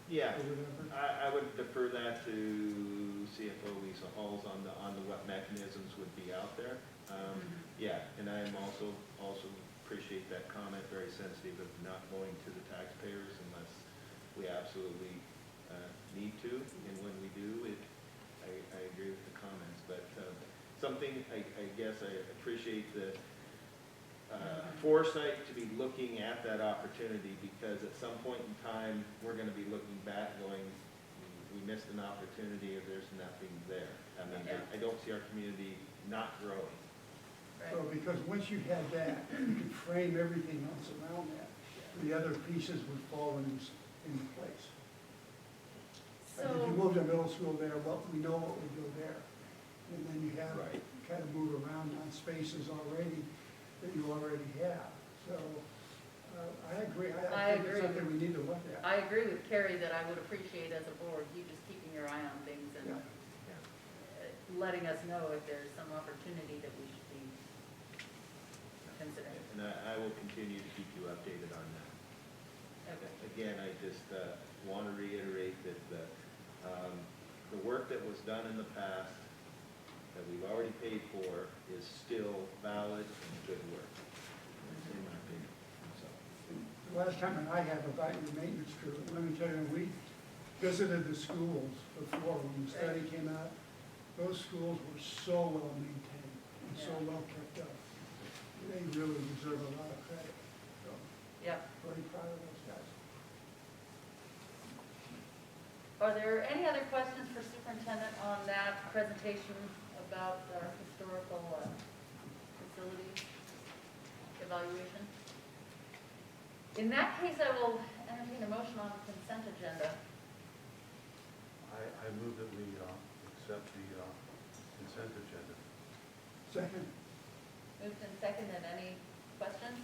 Yeah, whatever? I would defer that to CFO Lisa Halls on what mechanisms would be out there. Yeah, and I am also appreciate that comment, very sensitive of not going to the taxpayers unless we absolutely need to, and when we do, I agree with the comments, but something, I guess I appreciate the foresight to be looking at that opportunity, because at some point in time, we're gonna be looking back going, we missed an opportunity, or there's nothing there. I mean, Yeah. I don't see our community not growing. So, because once you had that, you could frame everything else around that. The other pieces would fall into place. Like if you So, moved a middle school there, well, we know what would go there. And then you have, Right. kind of move around on spaces already that you already have. So, I agree. I think agree. it's something we need to look at. I agree with Carrie that I would appreciate as a board, you just keeping your eye on things and Yeah. letting us know if there's some opportunity that we should be considering. And I will continue to keep you updated on that. Okay. Again, I just want to reiterate that the work that was done in the past, that we've already paid for, is still valid and good work, in my opinion. So, The last comment I have about your maintenance crew, let me tell you, visited the schools before, when the study came out, those schools were so well maintained and so Yeah. well kept up. They really deserve a lot of credit. So, Yep. very proud of those guys. Are there any other questions for superintendent on that presentation about our historical facility evaluation? In that case, I will entertain a motion on the consent agenda. I move that we accept the consent agenda. Second, Moved and seconded. Any questions?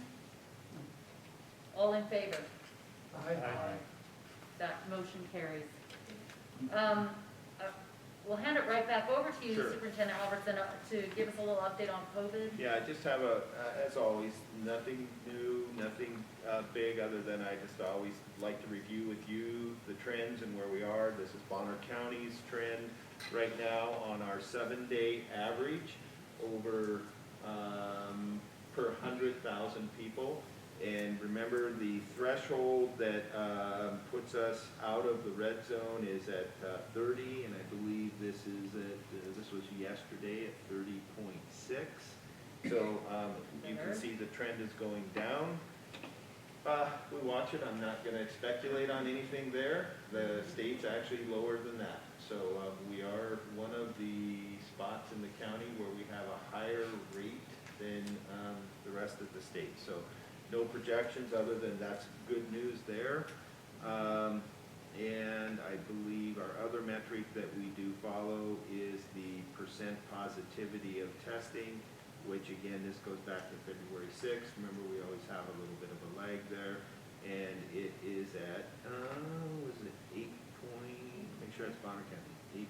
All in favor? aye. That motion carries. Uh, We'll hand it right back over to you, Sure. Superintendent Albertson, to give us a little update on COVID. Yeah, I just have as always, nothing new, nothing big, other than I just always like to review with you the trends and where we are. This is Bonner County's trend right now on our 7-day average over per 100,000 people. And remember, the threshold that puts us out of the red zone is at 30, and I believe this is this was yesterday at 30.6. So you can see the trend is going down. We watch it. I'm not going to speculate on anything there. The state's actually lower than that. So we are one of the spots in the county where we have a higher rate than the rest of the state. So no projections other than that's good news there. And I believe our other metric that we do follow is the percent positivity of testing, which again, this goes back to February 6th. Remember, we always have a little bit of a lag there. And it is at, was it 8 point, make sure it's Bonner County,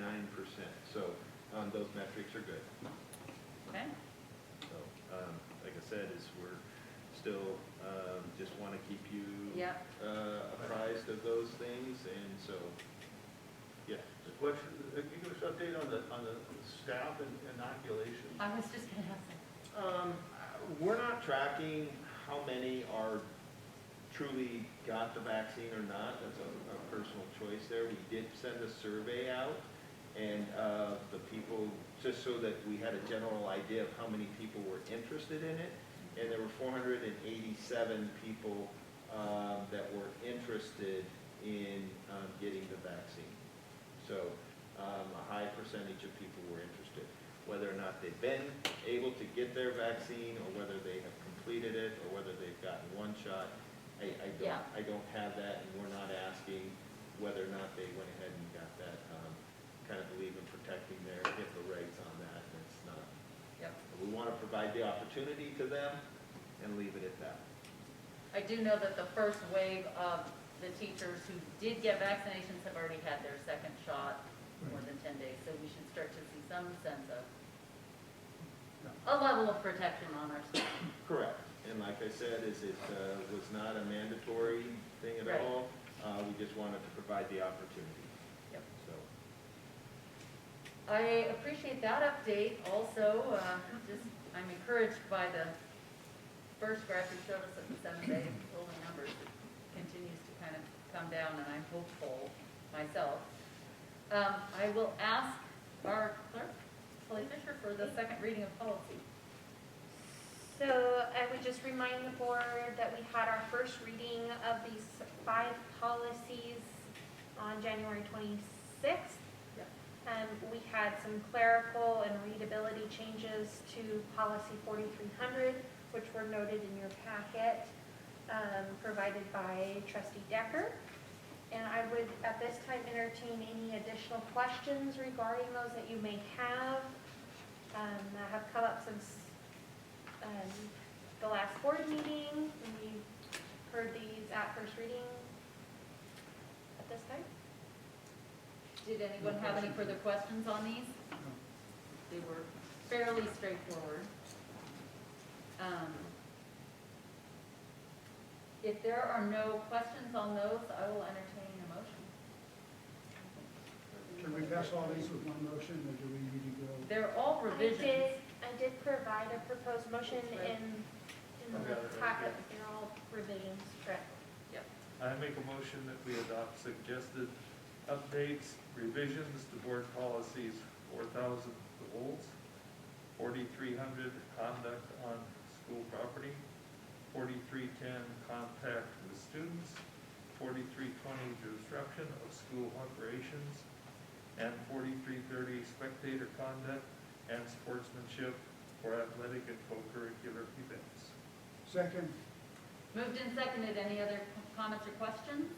8.9%. So those metrics are good. Okay. So, like I said, is we're still, just want to keep you Yeah. apprised of those things, and so, yeah. The question, can you give us an update on the staff and inoculation? I was just going to ask that. We're not tracking how many are truly got the vaccine or not. That's a personal choice there. We did send a survey out, and the people, just so that we had a general idea of how many people were interested in it. And there were 487 people that were interested in getting the vaccine. So a high percentage of people were interested. Whether or not they've been able to get their vaccine, or whether they have completed it, or whether they've gotten one shot, I don't have that, and we're not asking whether or not they went ahead and got that. Kind of believe in protecting their HIPAA rights on that, and it's not. Yep. We want to provide the opportunity to them and leave it at that. I do know that the first wave of the teachers who did get vaccinations have already had their second shot more than 10 days, so we should start to see some sense of a level of protection on our staff. Correct. And like I said, it was not a mandatory thing at Right. all. We just wanted to provide the opportunity. Yep. So, I appreciate that update. Also, I'm encouraged by the first graph you showed us at the 7-day rolling numbers. It continues to kind of come down, and I'm hopeful myself. I will ask our clerk, Kelly Fisher, for the second reading of policy. So I would just remind the board that we had our first reading of these 5 policies on January 26th. Yep. We had some clerical and readability changes to policy 4300, which were noted in your packet, provided by Trustee Decker. And I would, at this time, entertain any additional questions regarding those that you may have. That have come up since the last board meeting, and we heard these at first reading at this time. Did anyone have any further questions on these? They were fairly straightforward. If there are no questions on those, I will entertain a motion. Can we pass all these with one motion, or do we need to go? They're all revisions. I did provide a proposed motion in the packet, but they're all revisions, correct? I make a motion that we adopt suggested Updates, revisions to board policies 4,000 goals, 4,300 conduct on school property, 4,310 contact with students, 4,320 disruption of school operations, and 4,330 spectator conduct and sportsmanship for athletic and co-curricular events. Second. Moved and seconded. Any other comments or questions?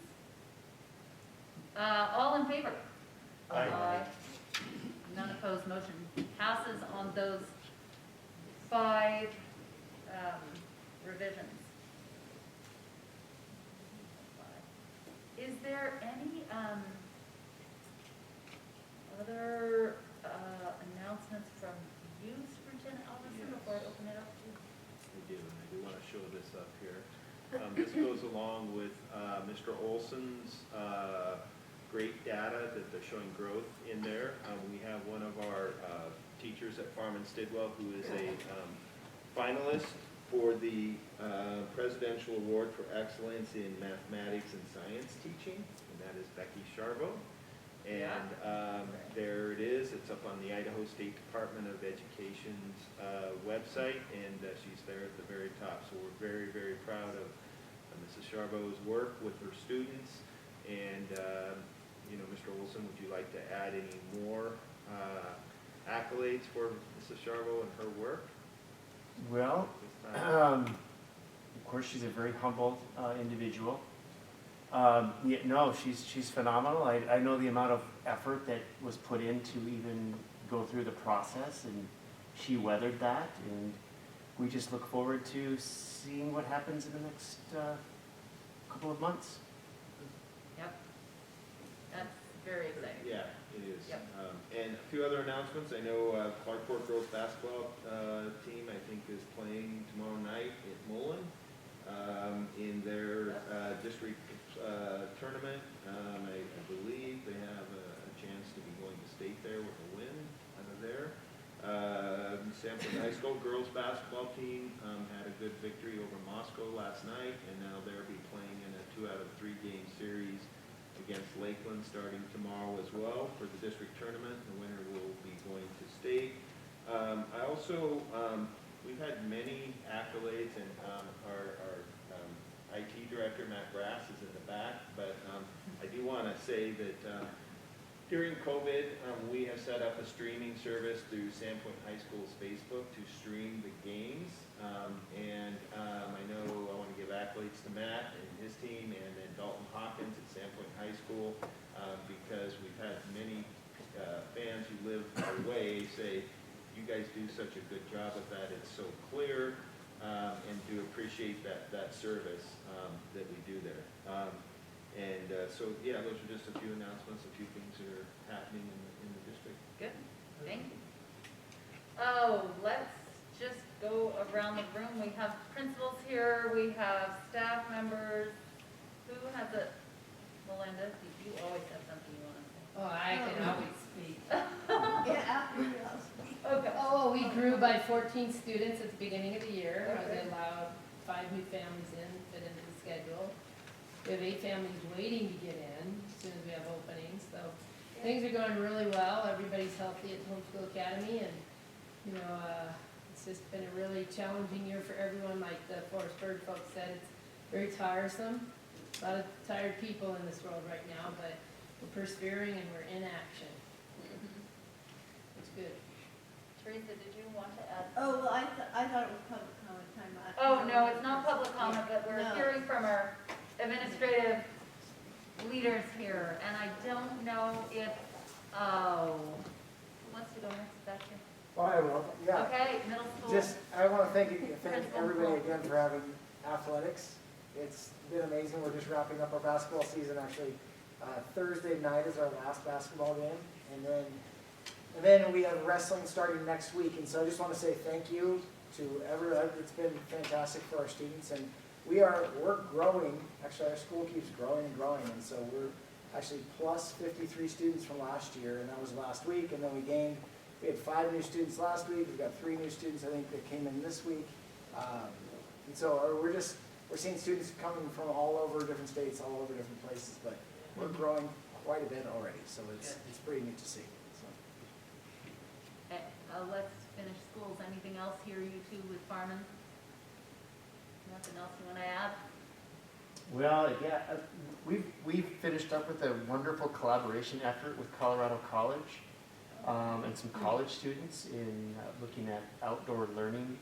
All in favor? Aye. None opposed, motion passes on those 5 revisions. Is there any other announcements from you, Superintendent Alderson, before I open it up to? I do, and I do want to show this up here. This goes along with Mr. Olson's great data that they're showing growth in there. We have one of our teachers at Farm and Stidwell who is a finalist for the Presidential Award for Excellence in Mathematics and Science Teaching, and that is Becky Sharbo. And there it is. It's up on the Idaho State Department of Education's website, and she's there at the very top. So we're very, very proud of Mrs. Sharbo's work with her students. And, you know, Mr. Olson, would you like to add any more accolades for Mrs. Sharbo and her work? Well, This time? of course, she's a very humble individual. Yeah, no, she's phenomenal. I know the amount of effort that was put in to even go through the process, and she weathered that, and we just look forward to seeing what happens in the next couple of months. Yep. That's very exciting. Yeah, it is. Yep. And a few other announcements. I know Clarkport girls basketball team, I think, is playing tomorrow night at Mullen in their district tournament. I believe they have a chance to be going to state there with a win out of there. Sanford High School girls basketball team had a good victory over Moscow last night, and now they'll be playing in a 2-out-of-3 game series against Lakeland starting tomorrow as well for the district tournament. The winner will be going to state. I also, we've had many accolades, and our IT director, Matt Grass, is in the back, but I do want to say that during COVID, we have set up a streaming service through Sandpoint High School's Facebook to stream the games. I know I want to give accolades to Matt and his team, and then Dalton Hawkins at Sandpoint High School, because we've had many fans who live away say, you guys do such a good job with that. It's so clear, and do appreciate that service that we do there. So, yeah, those are just a few announcements, a few things that are happening in the district. Good, thank you. Oh, let's just go around the room. We have principals here, we have staff members. Who has a, Melinda, you always have something you want to say. Oh, I can always speak. Okay. Oh, we grew by 14 students at the beginning of the year. Okay. We allowed 5 new families in, fit into the schedule. We have 8 families waiting to get in as soon as we have openings. So things are going really well. Everybody's healthy at Homeschool Academy, and you know, it's just been a really challenging year for everyone. Like the Forestburg folks said, it's very tiresome. A lot of tired people in this world right now, but we're persevering and we're in action. It's good. Teresa, did you want to add? Oh, well, I thought it was public comment time. Oh, no, it's not public comment, but we're No. hearing from our administrative leaders here, and I don't know if, who wants to go next back here? Well, I will, yeah. Okay, middle school. Just, I want to thank Principal. everybody again for having athletics. It's been amazing. We're just wrapping up our basketball season. Actually, Thursday night is our last basketball game, and then we have wrestling starting next week. And so I just want to say thank you to everyone. It's been fantastic for our students, and we're growing. Actually, our school keeps growing and growing, and so we're actually plus 53 students from last year, and that was last week. And then we had 5 new students last week. We've got 3 new students, I think, that came in this week. And so we're seeing students coming from all over different states, all over different places, but we're growing quite a bit already, so it's pretty neat to see. So. Let's finish schools. Anything else here, you two, with Farman? Nothing else you want to add? Well, yeah, we've finished up with a wonderful collaboration effort with Colorado College and some college students in looking at outdoor learning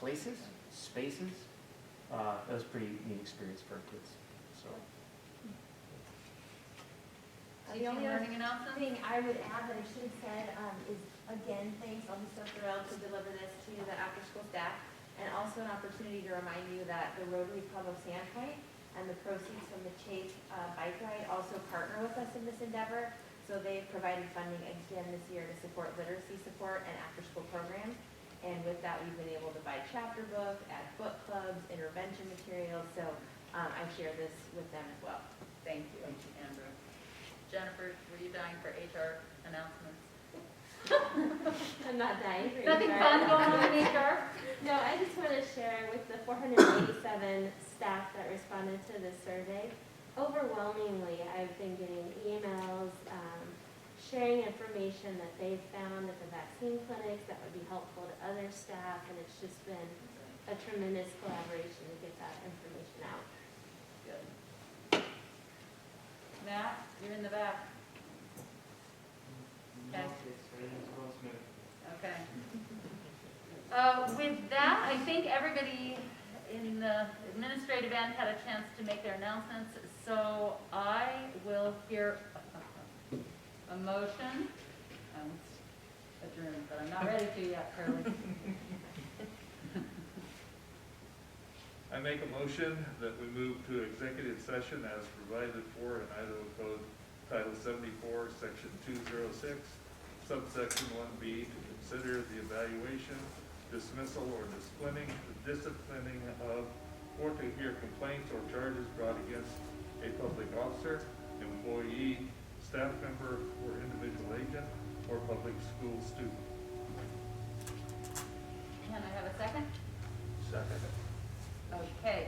places, spaces. That was a pretty neat experience for our kids. So. The only other Learning announcements? thing I would add that I should have said is, again, thanks, I'll be so thrilled to deliver this to the after-school staff, and also an opportunity to remind you that the Rotary Club of Sandpoint and the proceeds from the Chase bike ride also partner with us in this endeavor. So they've provided funding again this year to support literacy support and after-school programs. And with that, we've been able to buy chapter books, add book clubs, intervention materials. So I share this with them as well. Thank you, Andrew. Jennifer, were you dying for HR announcements? I'm not dying for Nothing HR. fun going on in HR? No, I just want to share with the 487 staff that responded to this survey. Overwhelmingly, I've been getting emails, sharing information that they've found at the vaccine clinics that would be helpful to other staff, and it's just been a tremendous collaboration to get that information out. Good. Matt, you're in the back. Okay. Okay. With that, I think everybody in the administrative end had a chance to make their announcements, so I will hear a motion. I'm adjourned, but I'm not ready to yet, Curly. I make a motion that we move to executive session as provided for in Idaho Code Title 74, Section 206, subsection 1B, to consider the evaluation, dismissal, or disciplining of, or to hear complaints or charges brought against a public officer, employee, staff member, or individual agent, or public school student. Can I have a second? Second. Okay,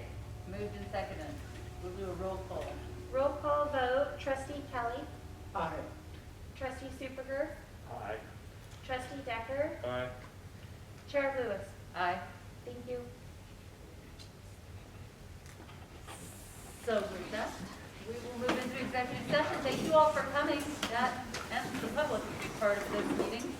moved and seconded. We'll do a roll call. Roll call vote, trustee Kelly, Aye. trustee Superger, Aye. trustee Decker, Aye. chair Lewis. Aye. Thank you. So with that, we will move into executive session. Thank you all for coming. That ends the public part of this meeting.